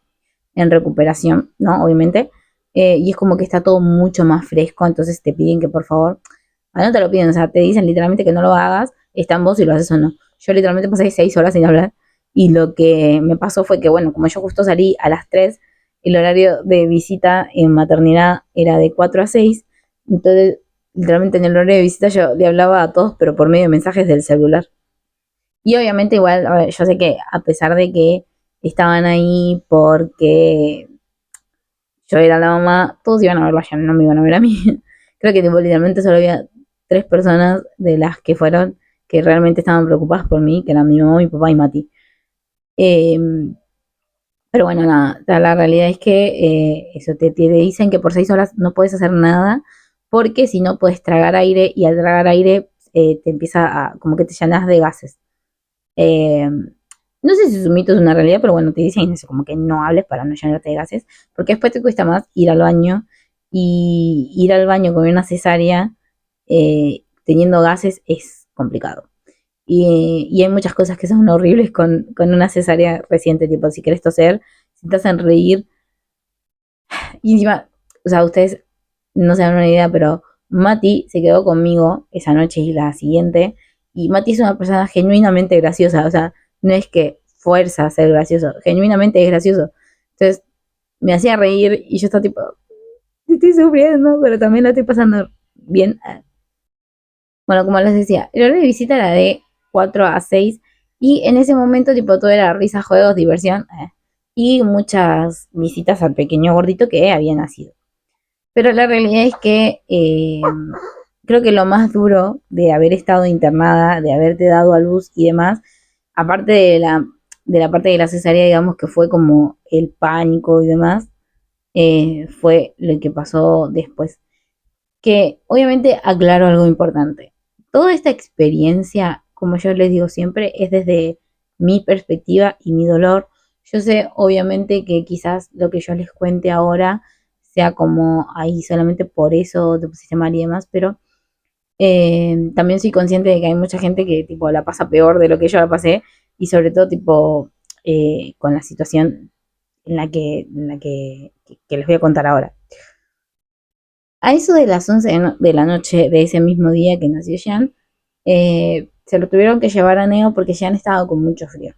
en recuperación, ¿no? Obviamente. Y es como que está todo mucho más fresco, entonces te piden que por favor, no te lo piden, o sea, te dicen literalmente que no lo hagas, está en vos si lo haces o no. Yo literalmente pasé 6 horas sin hablar y lo que me pasó fue que, bueno, como yo justo salí a las 3, el horario de visita en maternidad era de 4 a 6, entonces literalmente en el horario de visita yo le hablaba a todos, pero por medio de mensajes del celular. Y obviamente igual, a ver, yo sé que a pesar de que estaban ahí porque yo era la mamá, todos iban a verlo allá, no me iban a ver a mí. Creo que tipo, literalmente solo había 3 personas de las que fueron que realmente estaban preocupadas por mí, que eran mi mamá, mi papá y Mati. Eh, pero bueno, nada, la realidad es que eso te dicen que por 6 horas no puedes hacer nada porque si no puedes tragar aire y al tragar aire te empieza a, como que te llenas de gases. Eh, no sé si es un mito o es una realidad, pero bueno, te dicen eso, como que no hables para no llenarte de gases, porque después te cuesta más ir al baño y ir al baño con una cesárea teniendo gases es complicado. Y hay muchas cosas que son horribles con una cesárea reciente, tipo si querés toser, si te hacen reír. Y encima, o sea, ustedes no se dan una idea, pero Mati se quedó conmigo esa noche y la siguiente. Y Mati es una persona genuinamente graciosa, o sea, no es que fuerza a ser gracioso, genuinamente es gracioso. Entonces me hacía reír y yo estaba tipo, estoy sufriendo, pero también la estoy pasando bien. Bueno, como les decía, el horario de visita era de 4 a 6 y en ese momento tipo todo era risa, juegos, diversión y muchas visitas al pequeño gordito que había nacido. Pero la realidad es que creo que lo más duro de haber estado internada, de haberte dado a luz y demás, aparte de la parte de la cesárea, digamos que fue como el pánico y demás, fue lo que pasó después. Que obviamente aclaro algo importante. Toda esta experiencia, como yo les digo siempre, es desde mi perspectiva y mi dolor. Yo sé, obviamente, que quizás lo que yo les cuente ahora sea como ahí solamente por eso te pusiste mal y demás, pero también soy consciente de que hay mucha gente que tipo la pasa peor de lo que yo la pasé y sobre todo tipo con la situación que les voy a contar ahora. A eso de las 11 de la noche de ese mismo día que nació Jean, se lo tuvieron que llevar a Neo porque Jean estaba con mucho frío.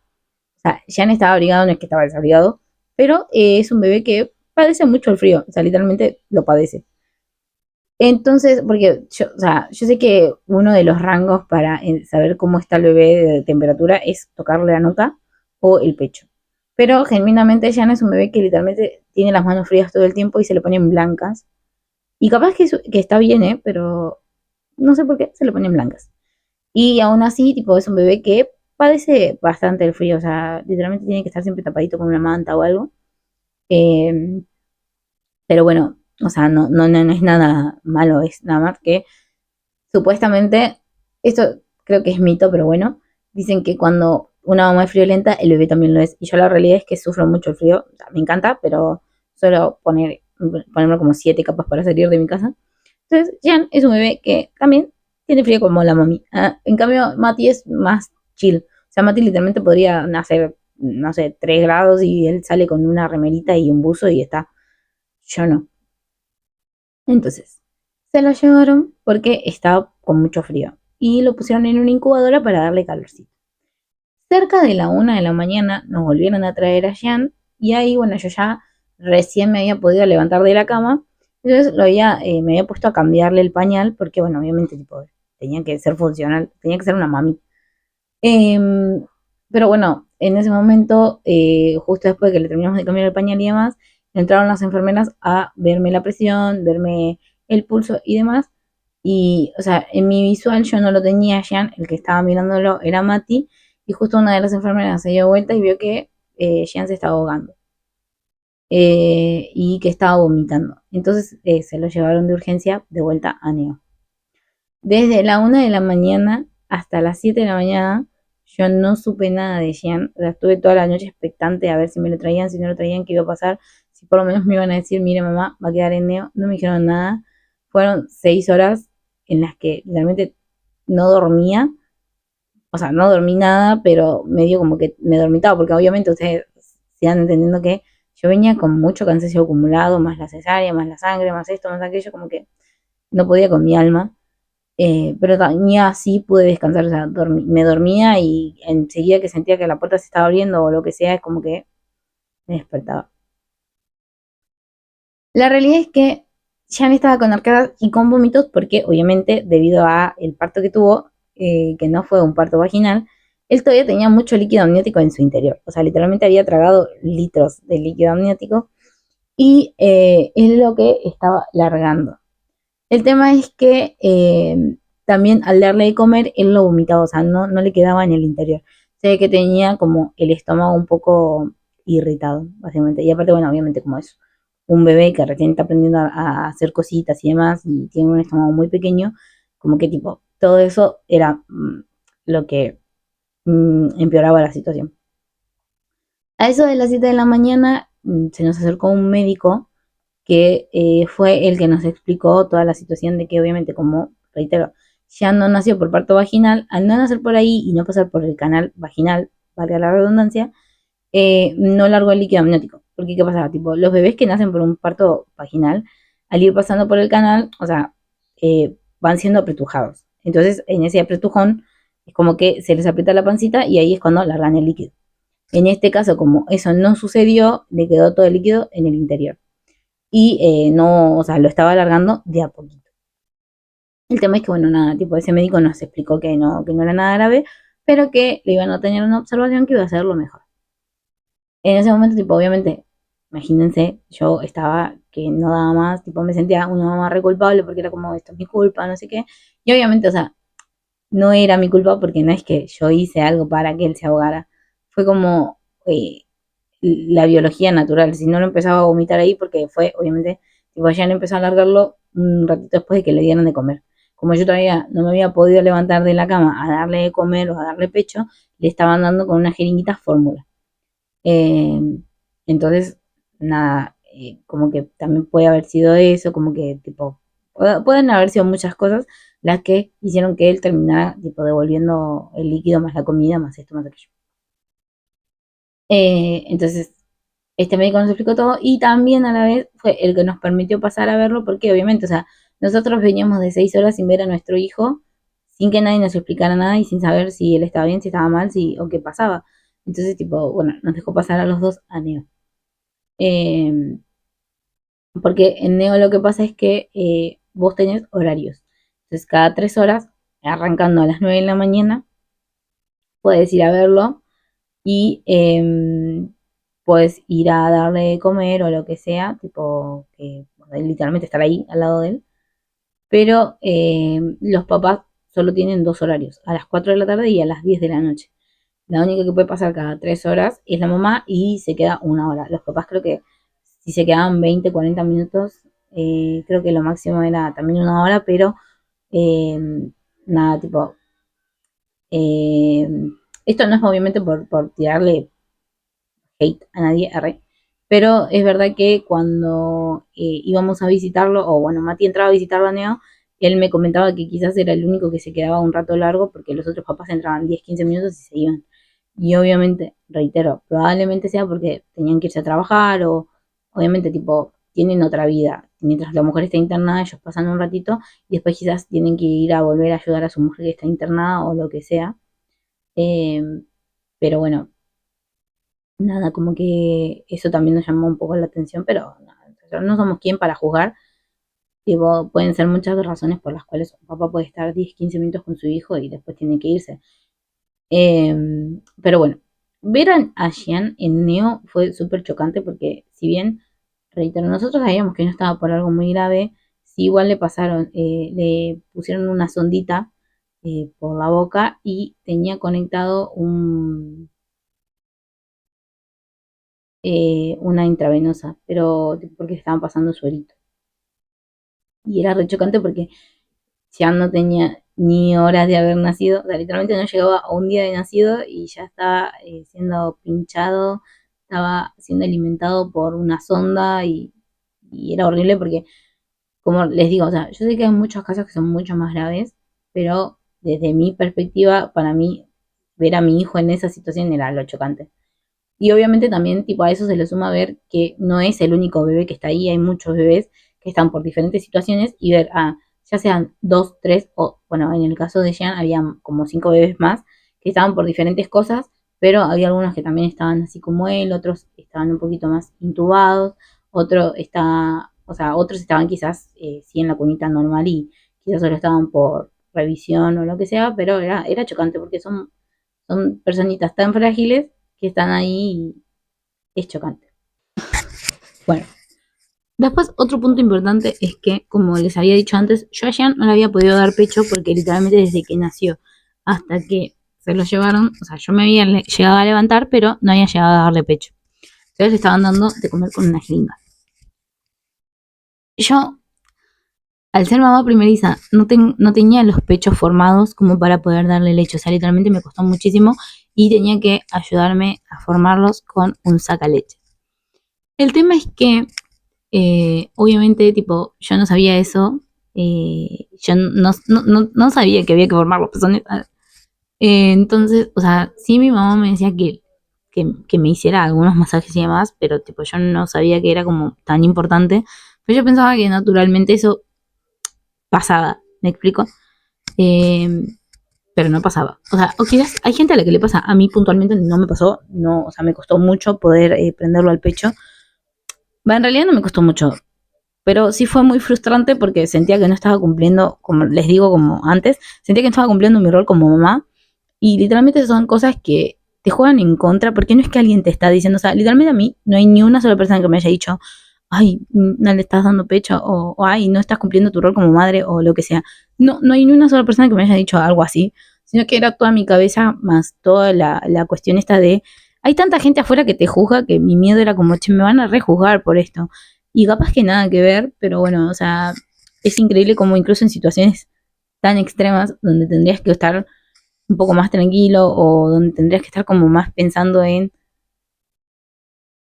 O sea, Jean estaba abrigado, no es que estaba desabrigado, pero es un bebé que padece mucho el frío, o sea, literalmente lo padece. Entonces, porque yo, o sea, yo sé que uno de los rangos para saber cómo está el bebé de temperatura es tocarle la nuca o el pecho. Pero genuinamente Jan es un bebé que literalmente tiene las manos frías todo el tiempo y se le ponen blancas. Y capaz que está bien, ¿eh? Pero no sé por qué se le ponen blancas. Y aún así, tipo, es un bebé que padece bastante el frío. O sea, literalmente tiene que estar siempre tapadito con una manta o algo. Eh, pero bueno, o sea, no es nada malo, es nada más que supuestamente, esto creo que es mito, pero bueno, dicen que cuando una mamá es friolenta, el bebé también lo es. Y yo la realidad es que sufro mucho el frío, o sea, me encanta, pero suelo ponerme como 7 capas para salir de mi casa. Entonces, Jan es un bebé que también tiene frío como la mami. En cambio, Mati es más chill. O sea, Mati literalmente podría nacer, no sé, 3 grados y él sale con una remerita y un buzo y está. Yo no. Entonces, se lo llevaron porque estaba con mucho frío y lo pusieron en una incubadora para darle calorcito. Cerca de la 1 de la mañana nos volvieron a traer a Jean y ahí, bueno, yo ya recién me había podido levantar de la cama, entonces me había puesto a cambiarle el pañal porque, bueno, obviamente tipo, tenía que ser funcional, tenía que ser una mami. Eh, pero bueno, en ese momento, justo después de que le terminamos de cambiar el pañal y demás, entraron las enfermeras a verme la presión, verme el pulso y demás. Y, o sea, en mi visual yo no lo tenía Jean, el que estaba mirándolo era Mati, y justo una de las enfermeras se dio vuelta y vio que Jean se estaba ahogando y que estaba vomitando. Entonces se lo llevaron de urgencia de vuelta a Neo. Desde la 1 de la mañana hasta las 7 de la mañana, yo no supe nada de Jean. O sea, estuve toda la noche expectante a ver si me lo traían, si no lo traían, qué iba a pasar. Si por lo menos me iban a decir, mire mamá, va a quedar en Neo. No me dijeron nada. Fueron 6 horas en las que realmente no dormía. O sea, no dormí nada, pero medio como que me dormitaba, porque obviamente ustedes sigan entendiendo que yo venía con mucho cansancio acumulado, más la cesárea, más la sangre, más esto, más aquello, como que no podía con mi alma. Pero ni así pude descansar, o sea, me dormía y enseguida que sentía que la puerta se estaba abriendo o lo que sea, es como que me despertaba. La realidad es que ya me estaba con arcadas y con vómitos porque obviamente debido a el parto que tuvo, que no fue un parto vaginal, él todavía tenía mucho líquido amniótico en su interior. O sea, literalmente había tragado litros de líquido amniótico y es lo que estaba largando. El tema es que también al darle de comer, él lo vomitaba, o sea, no le quedaba en el interior. Se ve que tenía como el estómago un poco irritado, básicamente. Y aparte, bueno, obviamente como es un bebé que recién está aprendiendo a hacer cositas y demás, y tiene un estómago muy pequeño, como que tipo, todo eso era lo que empeoraba la situación. A eso de las 7 de la mañana se nos acercó un médico que fue el que nos explicó toda la situación de que obviamente, como reitero, ya no nació por parto vaginal, al no nacer por ahí y no pasar por el canal vaginal, valga la redundancia, no largó el líquido amniótico. Porque ¿qué pasaba? Tipo, los bebés que nacen por un parto vaginal, al ir pasando por el canal, o sea, van siendo apretujados. Entonces, en ese apretujón, es como que se les aprieta la pancita y ahí es cuando largan el líquido. En este caso, como eso no sucedió, le quedó todo el líquido en el interior y no, o sea, lo estaba alargando de a poquito. El tema es que, bueno, nada, tipo, ese médico nos explicó que no era nada grave, pero que le iban a tener una observación que iba a ser lo mejor. En ese momento, tipo, obviamente, imagínense, yo estaba que no daba más, tipo, me sentía una mamá re culpable porque era como, esto es mi culpa, no sé qué. Y obviamente, o sea, no era mi culpa porque no es que yo hice algo para que él se ahogara. Fue como la biología natural. Si no lo empezaba a vomitar ahí porque fue, obviamente, tipo, ya empezó a alargarlo un ratito después de que le dieran de comer. Como yo todavía no me había podido levantar de la cama a darle de comer o a darle pecho, le estaban dando con una jeringuita fórmula. Eh, entonces, nada, como que también puede haber sido eso, como que tipo, pueden haber sido muchas cosas las que hicieron que él terminara tipo devolviendo el líquido más la comida, más esto, más aquello. Entonces, este médico nos explicó todo y también a la vez fue el que nos permitió pasar a verlo porque obviamente, o sea, nosotros veníamos de 6 horas sin ver a nuestro hijo, sin que nadie nos explicara nada y sin saber si él estaba bien, si estaba mal, si o qué pasaba. Entonces, tipo, bueno, nos dejó pasar a los dos a Neo. Eh, Porque en Neo lo que pasa es que vos tenés horarios. Entonces, cada 3 horas, arrancando a las 9 de la mañana, puedes ir a verlo y puedes ir a darle de comer o lo que sea, tipo, que literalmente estar ahí al lado de él. Pero los papás solo tienen dos horarios, a las 4 de la tarde y a las 10 de la noche. La única que puede pasar cada 3 horas es la mamá y se queda una hora. Los papás creo que si se quedaban 20, 40 minutos, creo que lo máximo era también una hora, pero eh, nada, tipo, eh, esto no es obviamente por tirarle hate a nadie, arre, pero es verdad que cuando íbamos a visitarlo, o bueno, Mati entraba a visitarlo a Neo, él me comentaba que quizás era el único que se quedaba un rato largo porque los otros papás entraban 10, 15 minutos y se iban. Y obviamente, reitero, probablemente sea porque tenían que irse a trabajar o obviamente tipo tienen otra vida. Mientras la mujer está internada, ellos pasan un ratito y después quizás tienen que ir a volver a ayudar a su mujer que está internada o lo que sea. Eh, pero bueno, nada, como que eso también nos llamó un poco la atención, pero nada, no somos quien para juzgar. Tipo, pueden ser muchas razones por las cuales un papá puede estar 10 15 minutos con su hijo y después tiene que irse. Eh, pero bueno, ver a Jean en Neo fue súper chocante porque si bien, reitero, nosotros sabíamos que no estaba por algo muy grave, sí igual le pasaron, le pusieron una sondita por la boca y tenía conectado una intravenosa, pero porque estaban pasando suerito. Y era re chocante porque ya no tenía ni horas de haber nacido, o sea, literalmente no llegaba a un día de nacido y ya estaba siendo pinchado, estaba siendo alimentado por una sonda y era horrible porque, como les digo, o sea, yo sé que hay muchos casos que son mucho más graves, pero desde mi perspectiva, para mí, ver a mi hijo en esa situación era lo chocante. Y obviamente también, tipo, a eso se le suma ver que no es el único bebé que está ahí, hay muchos bebés que están por diferentes situaciones y ver, ya sean dos, tres, o bueno, en el caso de Jean había como 5 bebés más que estaban por diferentes cosas, pero había algunos que también estaban así como él, otros estaban un poquito más intubados, o sea, otros estaban quizás sí en la cunita normal y quizás solo estaban por revisión o lo que sea, pero era chocante porque son personitas tan frágiles que están ahí y es chocante. Bueno, después otro punto importante es que, como les había dicho antes, yo a Jean no le había podido dar pecho porque literalmente desde que nació hasta que se lo llevaron, o sea, yo me había llegado a levantar, pero no había llegado a darle pecho. Entonces le estaban dando de comer con una jeringa. Yo, al ser mamá primeriza, no tenía los pechos formados como para poder darle leche. O sea, literalmente me costó muchísimo y tenía que ayudarme a formarlos con un sacaleche. El tema es que obviamente, tipo, yo no sabía eso. Yo no sabía que había que formar los pezones. Entonces, o sea, sí mi mamá me decía que me hiciera algunos masajes y demás, pero tipo, yo no sabía que era como tan importante. Pero yo pensaba que naturalmente eso pasaba, ¿me explico? Eh, pero no pasaba. O sea, o quizás hay gente a la que le pasa. A mí puntualmente no me pasó. No, o sea, me costó mucho poder prenderlo al pecho. Va, en realidad no me costó mucho. Pero sí fue muy frustrante porque sentía que no estaba cumpliendo, como les digo, como antes, sentía que no estaba cumpliendo mi rol como mamá. Y literalmente son cosas que te juegan en contra, porque no es que alguien te está diciendo, o sea, literalmente a mí no hay ni una sola persona que me haya dicho, ay, no le estás dando pecho, o ay, no estás cumpliendo tu rol como madre, o lo que sea. No, no hay ni una sola persona que me haya dicho algo así, sino que era toda mi cabeza, más toda la cuestión esta de, hay tanta gente afuera que te juzga que mi miedo era como, che, me van a rejuzgar por esto. Y capaz que nada que ver, pero bueno, o sea, es increíble como incluso en situaciones tan extremas donde tendrías que estar un poco más tranquilo o donde tendrías que estar como más pensando en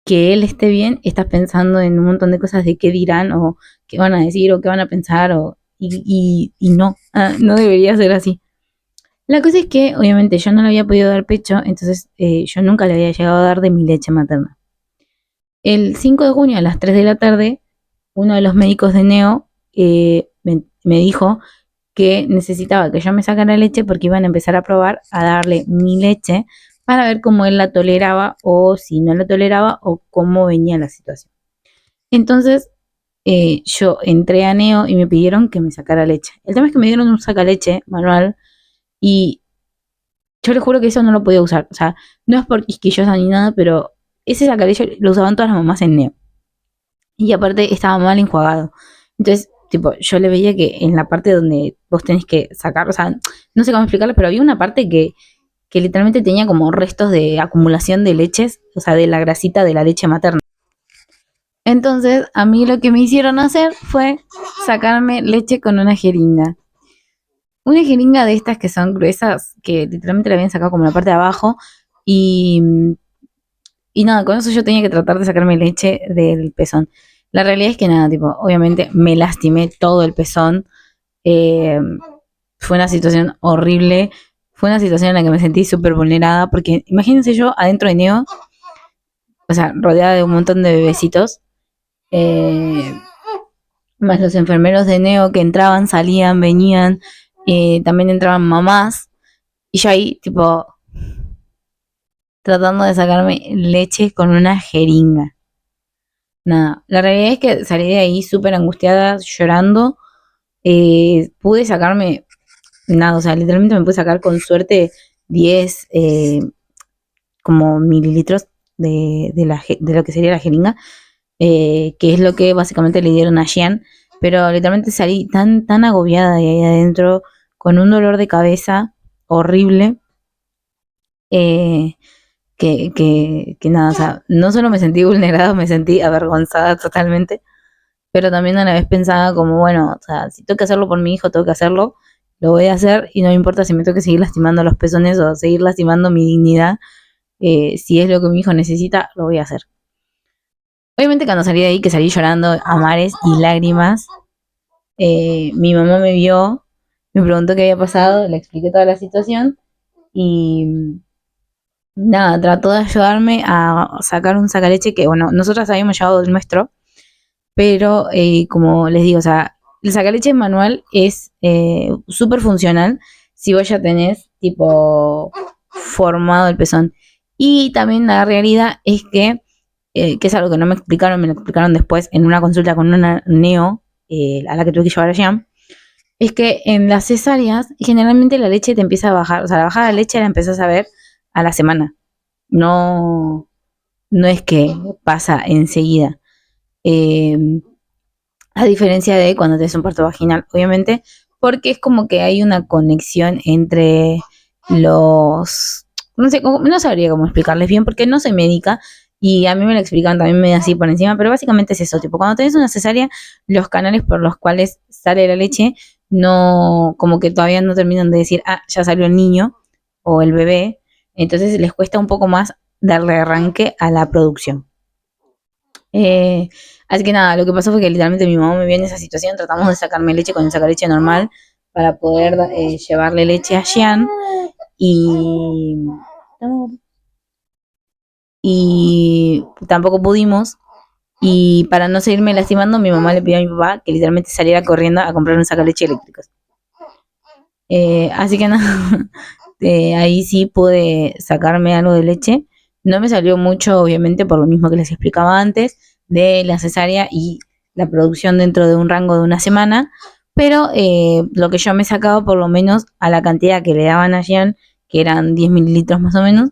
que él esté bien, estás pensando en un montón de cosas de qué dirán o qué van a decir o qué van a pensar y no, no debería ser así. La cosa es que obviamente yo no le había podido dar pecho, entonces yo nunca le había llegado a dar de mi leche materna. El 5 de junio a las 3 de la tarde, uno de los médicos de Neo me dijo que necesitaba que yo me sacara leche porque iban a empezar a probar a darle mi leche para ver cómo él la toleraba o si no la toleraba o cómo venía la situación. Entonces yo entré a Neo y me pidieron que me sacara leche. El tema es que me dieron un sacaleche manual y yo les juro que eso no lo podía usar. O sea, no es por quisquillosa ni nada, pero ese sacaleche lo usaban todas las mamás en Neo. Y aparte estaba mal enjuagado. Entonces, tipo, yo le veía que en la parte donde vos tenés que sacar, o sea, no sé cómo explicarlo, pero había una parte que literalmente tenía como restos de acumulación de leches, o sea, de la grasita de la leche materna. Entonces, a mí lo que me hicieron hacer fue sacarme leche con una jeringa. Una jeringa de estas que son gruesas, que literalmente la habían sacado como la parte de abajo, y, y nada, con eso yo tenía que tratar de sacarme leche del pezón. La realidad es que nada, tipo, obviamente me lastimé todo el pezón. Eh, Fue una situación horrible. Fue una situación en la que me sentí súper vulnerada, porque imagínense yo adentro de Neo, o sea, rodeada de un montón de bebecitos, eh, más los enfermeros de Neo que entraban, salían, venían, también entraban mamás, y yo ahí, tipo, tratando de sacarme leche con una jeringa. Nada, la realidad es que salí de ahí súper angustiada, llorando. Pude sacarme, nada, o sea, literalmente me pude sacar con suerte 10 como mililitros de lo que sería la jeringa, que es lo que básicamente le dieron a Jean, pero literalmente salí tan agobiada de ahí adentro, con un dolor de cabeza horrible, eh, que nada, o sea, no solo me sentí vulnerada, me sentí avergonzada totalmente, pero también a la vez pensaba como, bueno, o sea, si tengo que hacerlo por mi hijo, tengo que hacerlo, lo voy a hacer y no me importa si me tengo que seguir lastimando los pezones o seguir lastimando mi dignidad, si es lo que mi hijo necesita, lo voy a hacer. Obviamente cuando salí de ahí, que salí llorando a mares y lágrimas, mi mamá me vio, me preguntó qué había pasado, le expliqué toda la situación y nada, trató de ayudarme a sacar un sacaleche que, bueno, nosotras habíamos llevado el nuestro, pero como les digo, o sea, el sacaleche manual es súper funcional si vos ya tenés tipo formado el pezón. Y también la realidad es que es algo que no me explicaron, me lo explicaron después en una consulta con una neo, a la que tuve que llevar a Jean, es que en las cesáreas generalmente la leche te empieza a bajar, o sea, la bajada de leche la empezás a ver a la semana, no, no es que pasa enseguida. Eh, a diferencia de cuando te es un parto vaginal, obviamente, porque es como que hay una conexión entre los... No sé, no sabría cómo explicarles bien, porque no soy médica, y a mí me lo explican también medio así por encima, pero básicamente es eso, tipo, cuando tenés una cesárea, los canales por los cuales sale la leche, no, como que todavía no terminan de decir, ah, ya salió el niño o el bebé, entonces les cuesta un poco más darle arranque a la producción. Eh, Así que nada, lo que pasó fue que literalmente mi mamá me vio en esa situación, tratamos de sacarme leche con el sacaleche normal para poder llevarle leche a Jean y, y tampoco pudimos. Y para no seguirme lastimando, mi mamá le pidió a mi papá que literalmente saliera corriendo a comprar un sacaleche eléctricos. Así que nada, ahí sí pude sacarme algo de leche. No me salió mucho, obviamente, por lo mismo que les explicaba antes, de la cesárea y la producción dentro de un rango de una semana, pero lo que yo me sacaba, por lo menos a la cantidad que le daban a Jean, que eran 10 mililitros más o menos,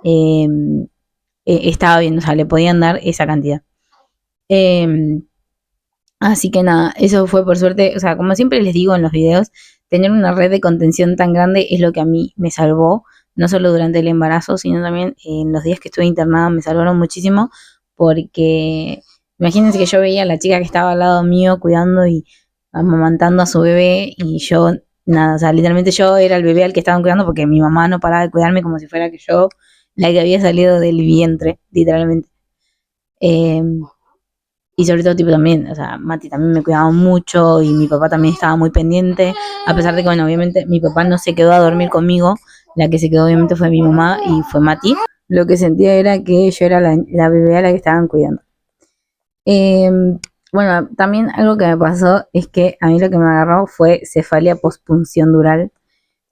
eh, estaba bien, o sea, le podían dar esa cantidad. Eh, Así que nada, eso fue por suerte, o sea, como siempre les digo en los videos, tener una red de contención tan grande es lo que a mí me salvó, no solo durante el embarazo, sino también en los días que estuve internada me salvaron muchísimo, porque imagínense que yo veía a la chica que estaba al lado mío cuidando y amamantando a su bebé y yo, nada, o sea, literalmente yo era el bebé al que estaban cuidando porque mi mamá no paraba de cuidarme como si fuera que yo la que había salido del vientre, literalmente. Y sobre todo, tipo, también, o sea, Mati también me cuidaba mucho y mi papá también estaba muy pendiente, a pesar de que, bueno, obviamente mi papá no se quedó a dormir conmigo, la que se quedó obviamente fue mi mamá y fue Mati. Lo que sentía era que yo era la bebé a la que estaban cuidando. Eh, bueno, también algo que me pasó es que a mí lo que me agarró fue cefalia postpunción dural,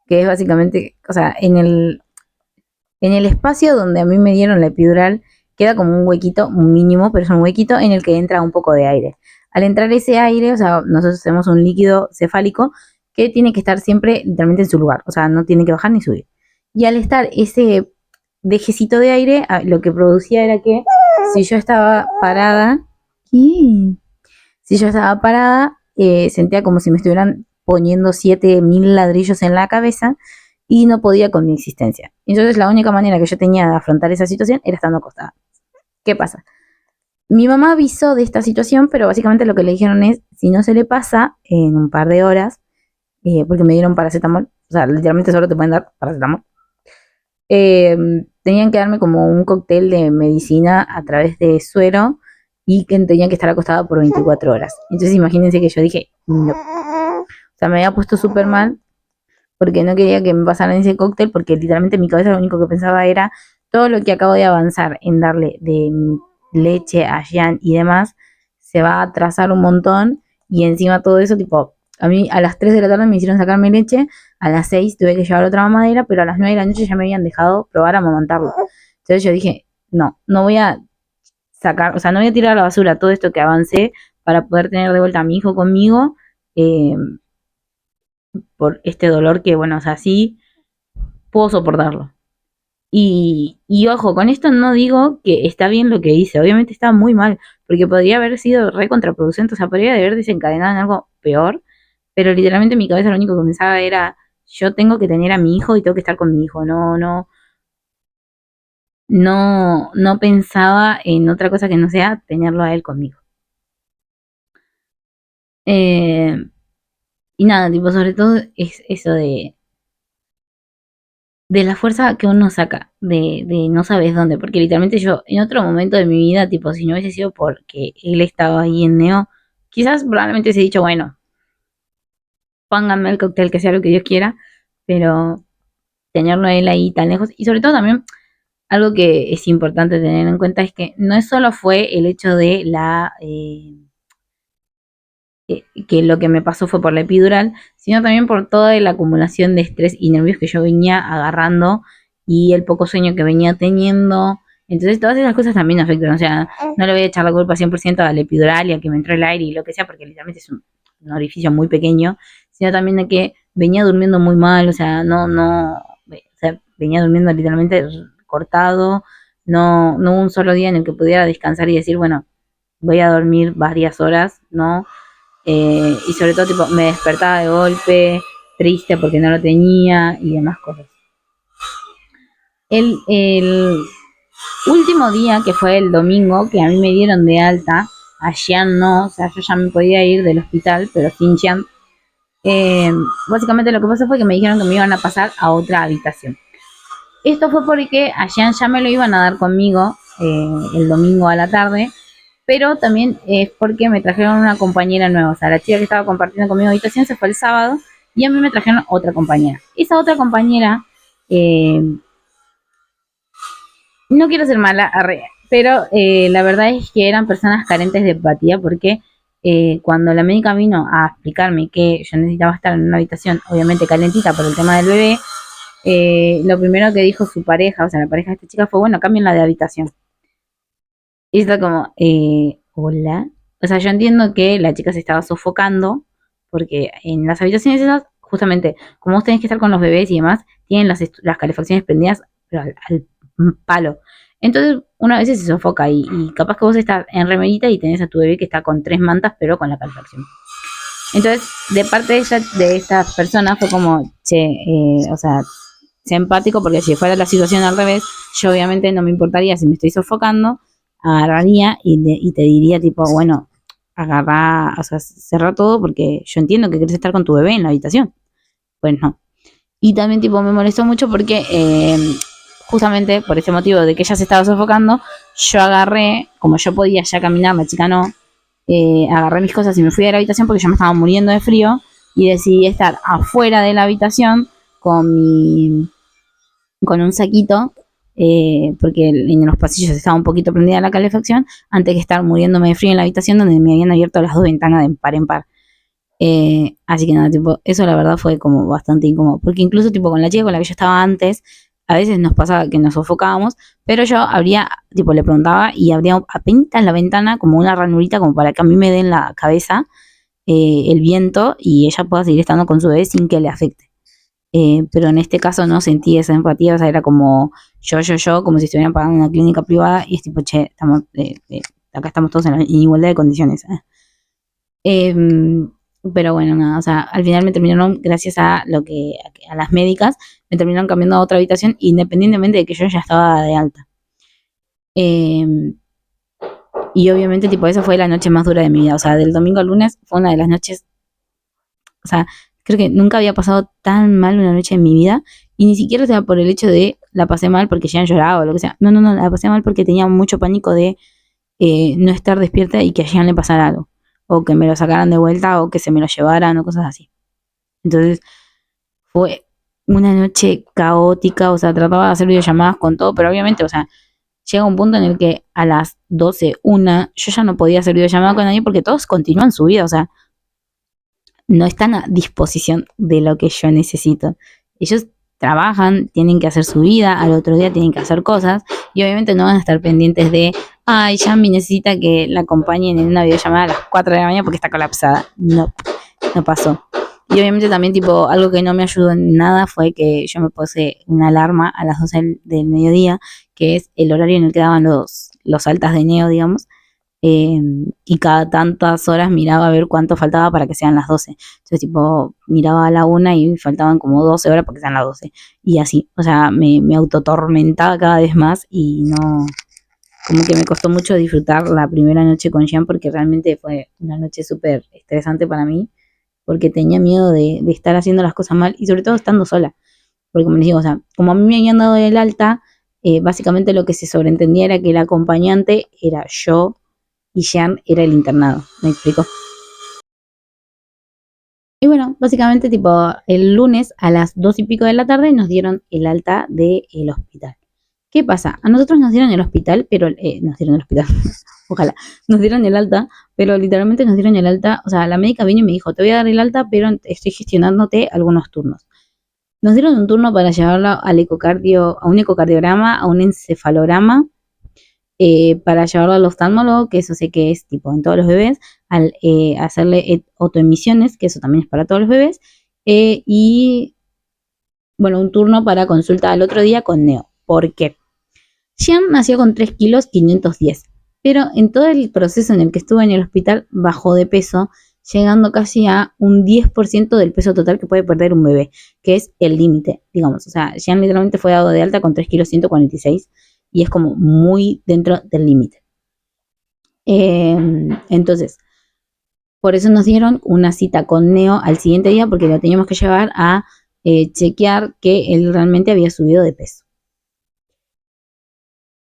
que es básicamente, o sea, en el espacio donde a mí me dieron la epidural, queda como un huequito, un mínimo, pero es un huequito en el que entra un poco de aire. Al entrar ese aire, o sea, nosotros tenemos un líquido cefálico que tiene que estar siempre literalmente en su lugar, o sea, no tiene que bajar ni subir. Y al estar ese dejecito de aire, lo que producía era que si yo estaba parada, ¿qué? Si yo estaba parada, sentía como si me estuvieran poniendo 7000 ladrillos en la cabeza y no podía con mi existencia. Entonces la única manera que yo tenía de afrontar esa situación era estando acostada. ¿Qué pasa? Mi mamá avisó de esta situación, pero básicamente lo que le dijeron es, si no se le pasa en un par de horas, porque me dieron paracetamol, o sea, literalmente solo te pueden dar paracetamol, eh, tenían que darme como un cóctel de medicina a través de suero y que tenía que estar acostada por 24 horas. Entonces imagínense que yo dije, no. O sea, me había puesto súper mal porque no quería que me pasaran ese cóctel, porque literalmente en mi cabeza lo único que pensaba era todo lo que acabo de avanzar en darle de leche a Jean y demás, se va a atrasar un montón y encima todo eso, tipo, a mí a las 3 de la tarde me hicieron sacarme leche, a las 6 tuve que llevar otra mamadera, pero a las 9 de la noche ya me habían dejado probar a amamantarlo. Entonces yo dije, no, no voy a sacar, o sea, no voy a tirar a la basura todo esto que avancé para poder tener de vuelta a mi hijo conmigo, eh, por este dolor que, bueno, o sea, sí puedo soportarlo. Y ojo, con esto no digo que está bien lo que hice, obviamente está muy mal, porque podría haber sido re contraproducente, o sea, podría haber desencadenado en algo peor, pero literalmente en mi cabeza lo único que pensaba era, yo tengo que tener a mi hijo y tengo que estar con mi hijo, no pensaba en otra cosa que no sea tenerlo a él conmigo. Eh, y nada, tipo, sobre todo es eso de la fuerza que uno saca, de no sabes dónde, porque literalmente yo en otro momento de mi vida, tipo, si no hubiese sido porque él estaba ahí en Neo, quizás probablemente hubiese dicho, bueno, pónganme el cóctel que sea lo que Dios quiera, pero tenerlo a él ahí tan lejos, y sobre todo también algo que es importante tener en cuenta es que no es solo fue el hecho de que lo que me pasó fue por la epidural, sino también por toda la acumulación de estrés y nervios que yo venía agarrando y el poco sueño que venía teniendo. Entonces todas esas cosas también afectan, o sea, no le voy a echar la culpa 100% a la epidural y a que me entró el aire y lo que sea, porque literalmente es un orificio muy pequeño, sino también de que venía durmiendo muy mal, o sea, o sea, venía durmiendo literalmente cortado, no un solo día en el que pudiera descansar y decir, bueno, voy a dormir varias horas, ¿no? Y sobre todo, tipo, me despertaba de golpe, triste porque no lo tenía y demás cosas. El último día, que fue el domingo, que a mí me dieron de alta, a Xian no, o sea, yo ya me podía ir del hospital, pero sin Xian. Básicamente lo que pasó fue que me dijeron que me iban a pasar a otra habitación. Esto fue porque a Xian ya me lo iban a dar conmigo el domingo a la tarde, pero también es porque me trajeron una compañera nueva, o sea, la chica que estaba compartiendo conmigo habitación se fue el sábado y a mí me trajeron otra compañera. Esa otra compañera, eh, no quiero ser mala, pero la verdad es que eran personas carentes de empatía porque cuando la médica vino a explicarme que yo necesitaba estar en una habitación, obviamente calentita por el tema del bebé, lo primero que dijo su pareja, o sea, la pareja de esta chica fue, bueno, cámbienla de habitación. Y está como, hola. O sea, yo entiendo que la chica se estaba sofocando, porque en las habitaciones esas, justamente, como vos tenés que estar con los bebés y demás, tienen las calefacciones prendidas, pero al palo. Entonces, una vez se sofoca y capaz que vos estás en remerita y tenés a tu bebé que está con 3 mantas, pero con la calefacción. Entonces, de parte de esta persona fue como, che, o sea, sé empático, porque si fuera la situación al revés, yo obviamente no me importaría si me estoy sofocando, agarraría y te diría tipo, bueno, agarra, o sea, cerra todo porque yo entiendo que querés estar con tu bebé en la habitación. Pues no. Y también tipo me molestó mucho porque justamente por ese motivo de que ella se estaba sofocando, yo agarré, como yo podía ya caminar, la chica no, agarré mis cosas y me fui de la habitación porque yo me estaba muriendo de frío y decidí estar afuera de la habitación con con un saquito, porque en los pasillos estaba un poquito prendida la calefacción, antes que estar muriéndome de frío en la habitación donde me habían abierto las dos ventanas de par en par. Así que nada, tipo, eso la verdad fue como bastante incómodo, porque incluso tipo con la chica con la que yo estaba antes, a veces nos pasaba que nos sofocábamos, pero yo abría, tipo le preguntaba y abría apenas la ventana como una ranurita como para que a mí me den la cabeza el viento y ella pueda seguir estando con su bebé sin que le afecte. Pero en este caso no sentí esa empatía, o sea, era como yo, como si estuvieran pagando una clínica privada y es tipo, che, estamos, acá estamos todos en igualdad de condiciones. Pero bueno, nada, o sea, al final me terminaron, gracias a lo que a las médicas, me terminaron cambiando a otra habitación independientemente de que yo ya estaba de alta. Eh, y obviamente, tipo, esa fue la noche más dura de mi vida. O sea, del domingo al lunes fue una de las noches, o sea, creo que nunca había pasado tan mal una noche en mi vida. Y ni siquiera sea por el hecho de la pasé mal porque ya han llorado o lo que sea. No, no, no, la pasé mal porque tenía mucho pánico de no estar despierta y que a Jean le pasara algo. O que me lo sacaran de vuelta o que se me lo llevaran o cosas así. Entonces fue una noche caótica, o sea, trataba de hacer videollamadas con todo, pero obviamente, o sea, llega un punto en el que a las 12 una, yo ya no podía hacer videollamada con nadie porque todos continúan su vida, o sea, no están a disposición de lo que yo necesito. Ellos trabajan, tienen que hacer su vida, al otro día tienen que hacer cosas y obviamente no van a estar pendientes de, ay, Yami necesita que la acompañen en una videollamada a las 4 de la mañana porque está colapsada. No, no pasó. Y obviamente también, tipo, algo que no me ayudó en nada fue que yo me puse una alarma a las 12 del mediodía, que es el horario en el que daban los altas de neo, digamos, eh, y cada tantas horas miraba a ver cuánto faltaba para que sean las 12. Entonces, tipo, miraba a la una y faltaban como 12 horas para que sean las 12. Y así, o sea, me autotormentaba cada vez más y no, como que me costó mucho disfrutar la primera noche con Jean porque realmente fue una noche súper estresante para mí, porque tenía miedo de estar haciendo las cosas mal y sobre todo estando sola. Porque como les digo, o sea, como a mí me habían dado el alta, básicamente lo que se sobreentendía era que el acompañante era yo y Jean era el internado. ¿Me explico? Y bueno, básicamente tipo el lunes a las 2:00 de la tarde nos dieron el alta del hospital. ¿Qué pasa? A nosotros nos dieron el hospital, pero nos dieron el hospital, ojalá, nos dieron el alta, pero literalmente nos dieron el alta, o sea, la médica vino y me dijo, te voy a dar el alta, pero estoy gestionándote algunos turnos. Nos dieron un turno para llevarla al ecocardio, a un ecocardiograma, a un encefalograma, para llevarlo al oftalmólogo, que eso sé que es tipo en todos los bebés, al hacerle autoemisiones, que eso también es para todos los bebés, y bueno, un turno para consulta al otro día con Neo. ¿Por qué? Jean nació con 3 kilos 510, pero en todo el proceso en el que estuvo en el hospital bajó de peso, llegando casi a un 10% del peso total que puede perder un bebé, que es el límite, digamos. O sea, Jean literalmente fue dado de alta con 3 kilos 146 y es como muy dentro del límite. Entonces, por eso nos dieron una cita con Neo al siguiente día porque lo teníamos que llevar a chequear que él realmente había subido de peso.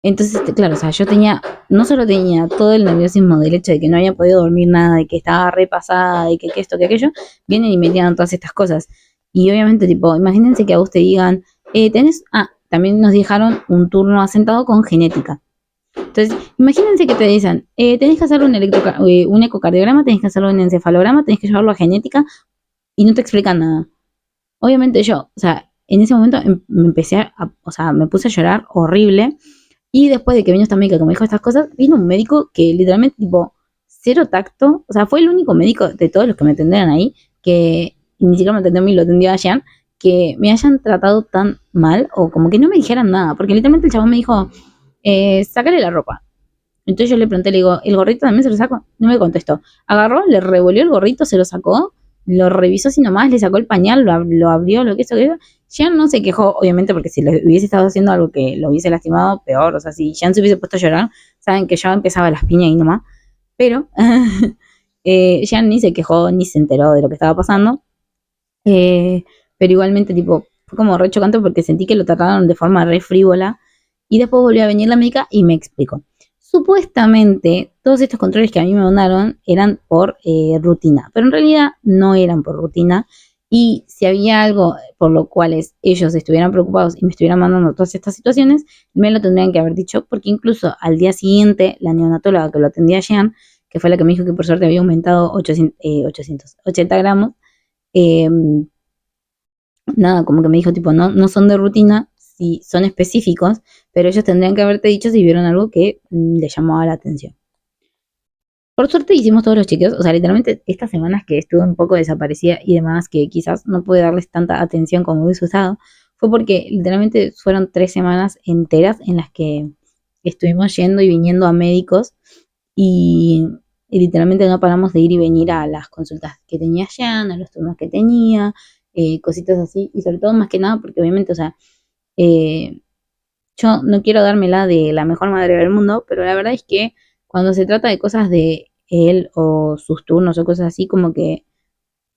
Entonces, claro, o sea, yo tenía, no solo tenía todo el nerviosismo del hecho de que no había podido dormir nada, de que estaba repasada, de que esto, que aquello, vienen y me tiran todas estas cosas. Y obviamente, tipo, imagínense que a vos te digan, también nos dejaron un turno asentado con genética. Entonces, imagínense que te dicen, tenés que hacer un ecocardiograma, tenés que hacer un encefalograma, tenés que llevarlo a genética y no te explican nada. Obviamente yo, o sea, en ese momento me empecé o sea, me puse a llorar horrible y después de que vino esta médica que me dijo estas cosas, vino un médico que literalmente, tipo, cero tacto, o sea, fue el único médico de todos los que me atendieron ahí, que ni siquiera me atendió a mí, lo atendió a Jean, que me hayan tratado tan mal, o como que no me dijeran nada, porque literalmente el chabón me dijo, sácale la ropa. Entonces yo le pregunté, le digo, ¿el gorrito también se lo saco? No me contestó. Agarró, le revolvió el gorrito, se lo sacó, lo revisó así nomás, le sacó el pañal, lo abrió, lo que hizo, que Jean no se quejó, obviamente, porque si le hubiese estado haciendo algo que lo hubiese lastimado, peor. O sea, si Jean se hubiese puesto a llorar, saben que yo empezaba las piñas y nomás. Pero Jean ni se quejó, ni se enteró de lo que estaba pasando. Pero igualmente, tipo, fue como re chocante porque sentí que lo trataron de forma re frívola. Y después volvió a venir la médica y me explicó. Supuestamente, todos estos controles que a mí me mandaron eran por rutina, pero en realidad no eran por rutina. Y si había algo por lo cual ellos estuvieran preocupados y me estuvieran mandando todas estas situaciones, me lo tendrían que haber dicho, porque incluso al día siguiente, la neonatóloga que lo atendía a Jean, que fue la que me dijo que por suerte había aumentado 80 gramos, eh, nada, como que me dijo tipo, no, no son de rutina, si son específicos, pero ellos tendrían que haberte dicho si vieron algo que les llamaba la atención. Por suerte hicimos todos los chequeos, o sea, literalmente estas semanas que estuve un poco desaparecida y demás, que quizás no pude darles tanta atención como hubiese usado, fue porque literalmente fueron 3 semanas enteras en las que estuvimos yendo y viniendo a médicos y, y literalmente no paramos de ir y venir a las consultas que tenía Jan, a los turnos que tenía, cositas así, y sobre todo más que nada porque obviamente, o sea, eh, yo no quiero dármela de la mejor madre del mundo, pero la verdad es que cuando se trata de cosas de él o sus turnos o cosas así, como que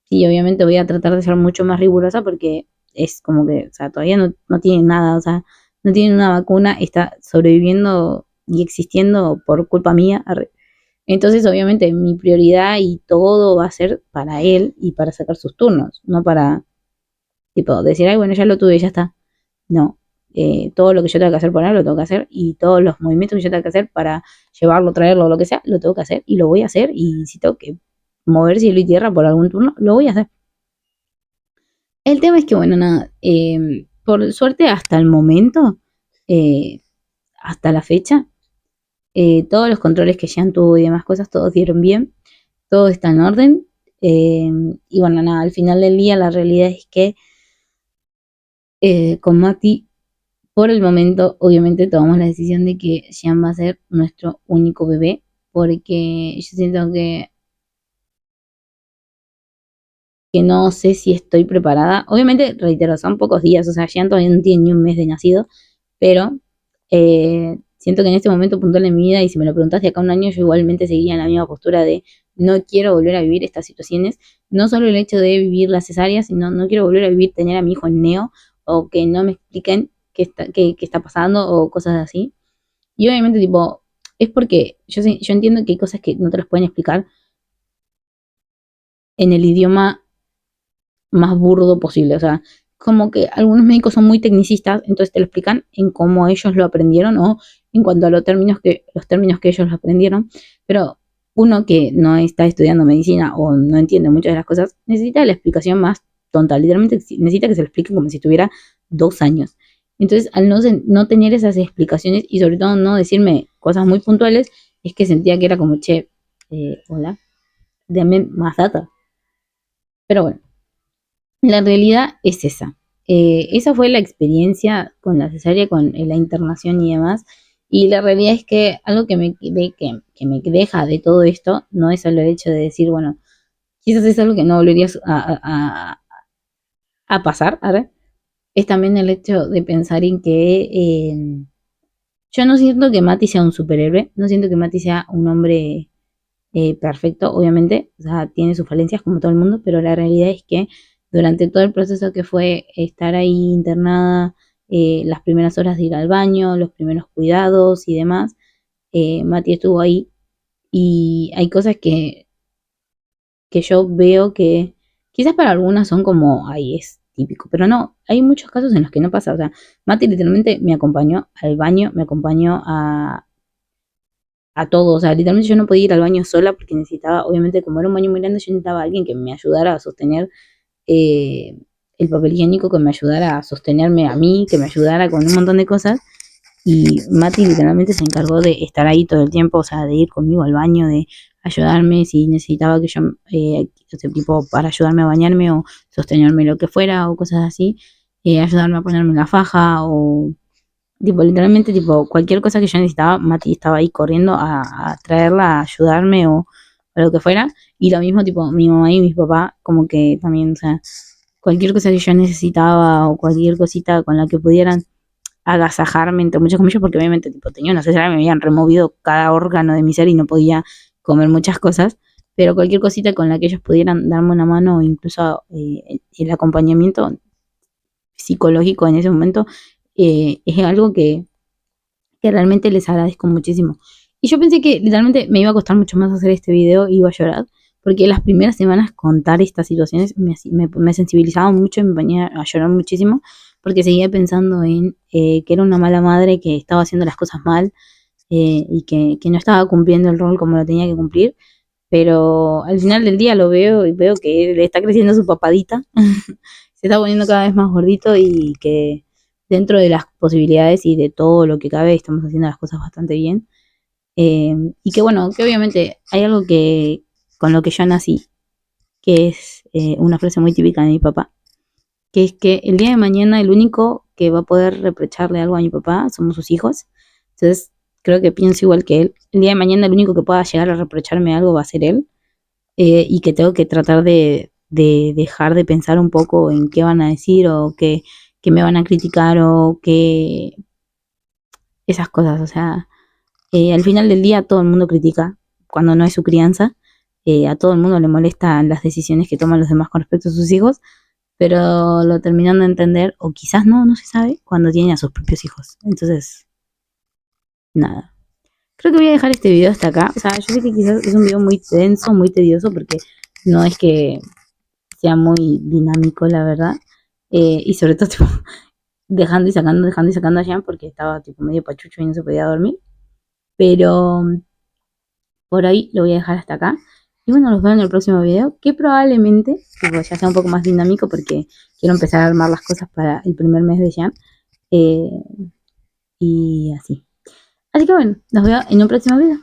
sí, obviamente voy a tratar de ser mucho más rigurosa porque es como que, o sea, todavía no, no tiene nada, o sea, no tiene una vacuna, está sobreviviendo y existiendo por culpa mía. Entonces, obviamente, mi prioridad y todo va a ser para él y para sacar sus turnos, no para, tipo, decir, ay, bueno, ya lo tuve, ya está. No, todo lo que yo tenga que hacer por él lo tengo que hacer y todos los movimientos que yo tenga que hacer para llevarlo, traerlo, lo que sea, lo tengo que hacer y lo voy a hacer y si tengo que mover cielo y tierra por algún turno, lo voy a hacer. El tema es que, bueno, nada, por suerte hasta el momento, eh, hasta la fecha, todos los controles que ya tuvo y demás cosas, todos dieron bien, todo está en orden. eh, y bueno, nada, al final del día la realidad es que con Mati, por el momento, obviamente tomamos la decisión de que Jean va a ser nuestro único bebé, porque yo siento que no sé si estoy preparada. Obviamente, reitero, son pocos días, o sea, Jean todavía no tiene ni un mes de nacido, pero siento que en este momento puntual de mi vida, y si me lo preguntas de acá a un año, yo igualmente seguiría en la misma postura de no quiero volver a vivir estas situaciones, no solo el hecho de vivir la cesárea, sino no quiero volver a vivir tener a mi hijo en neo, o que no me expliquen qué está pasando, o cosas así. Y obviamente, tipo, es porque yo entiendo que hay cosas que no te las pueden explicar en el idioma más burdo posible. O sea, como que algunos médicos son muy tecnicistas, entonces te lo explican en cómo ellos lo aprendieron o en cuanto a los términos que ellos lo aprendieron. Pero uno que no está estudiando medicina o no entiende muchas de las cosas, necesita la explicación más tonta. Literalmente necesita que se lo explique como si tuviera 2 años. Entonces, al no tener esas explicaciones y sobre todo no decirme cosas muy puntuales, es que sentía que era como, che, hola, dame más data. Pero bueno, la realidad es esa. Esa fue la experiencia con la cesárea, con la internación y demás. Y la realidad es que algo que me deja de todo esto no es solo el hecho de decir, bueno, quizás es algo que no volverías a pasar, ¿verdad? Es también el hecho de pensar en que yo no siento que Mati sea un superhéroe, no siento que Mati sea un hombre perfecto, obviamente, o sea, tiene sus falencias como todo el mundo, pero la realidad es que durante todo el proceso que fue estar ahí internada, las primeras horas de ir al baño, los primeros cuidados y demás, Mati estuvo ahí y hay cosas que yo veo que quizás para algunas son como, ay, es típico, pero no, hay muchos casos en los que no pasa, o sea, Mati literalmente me acompañó al baño, me acompañó a todo, o sea, literalmente yo no podía ir al baño sola porque necesitaba, obviamente como era un baño muy grande, yo necesitaba a alguien que me ayudara a sostener eh, el papel higiénico, que me ayudara a sostenerme a mí, que me ayudara con un montón de cosas. Y Mati literalmente se encargó de estar ahí todo el tiempo, o sea, de ir conmigo al baño, de ayudarme si necesitaba que yo, ese tipo, para ayudarme a bañarme o sostenerme lo que fuera o cosas así, ayudarme a ponerme la faja o tipo, literalmente, tipo, cualquier cosa que yo necesitaba, Mati estaba ahí corriendo a traerla, a ayudarme o lo que fuera. Y lo mismo, tipo, mi mamá y mi papá, como que también, o sea, cualquier cosa que yo necesitaba o cualquier cosita con la que pudieran agasajarme, entre muchas comillas, porque obviamente, tipo, tenía una cesárea, me habían removido cada órgano de mi ser y no podía comer muchas cosas. Pero cualquier cosita con la que ellos pudieran darme una mano o incluso el acompañamiento psicológico en ese momento, es algo que realmente les agradezco muchísimo. Y yo pensé que literalmente me iba a costar mucho más hacer este video y iba a llorar, porque las primeras semanas contar estas situaciones me sensibilizaba mucho y me ponía a llorar muchísimo, porque seguía pensando en que era una mala madre, que estaba haciendo las cosas mal y que no estaba cumpliendo el rol como lo tenía que cumplir. Pero al final del día lo veo y veo que le está creciendo su papadita, se está poniendo cada vez más gordito y que dentro de las posibilidades y de todo lo que cabe estamos haciendo las cosas bastante bien. Y que bueno, que obviamente hay algo que con lo que yo nací, que es una frase muy típica de mi papá, que es que el día de mañana el único que va a poder reprocharle algo a mi papá somos sus hijos. Entonces creo que pienso igual que él. El día de mañana el único que pueda llegar a reprocharme algo va a ser él. Y que tengo que tratar de dejar de pensar un poco en qué van a decir o que me van a criticar o que esas cosas. O sea, al final del día todo el mundo critica cuando no es su crianza. A todo el mundo le molestan las decisiones que toman los demás con respecto a sus hijos, pero lo terminan de entender, o quizás no, no se sabe, cuando tienen a sus propios hijos. Entonces, nada. Creo que voy a dejar este video hasta acá. O sea, yo sé que quizás es un video muy tenso, muy tedioso, porque no es que sea muy dinámico, la verdad. Y sobre todo, tipo, dejando y sacando a Jean porque estaba tipo medio pachucho y no se podía dormir. Pero por ahí lo voy a dejar hasta acá. Y bueno, los veo en el próximo video, que probablemente tipo, ya sea un poco más dinámico porque quiero empezar a armar las cosas para el primer mes de Jean. Y así. Así que bueno, los veo en un próximo video.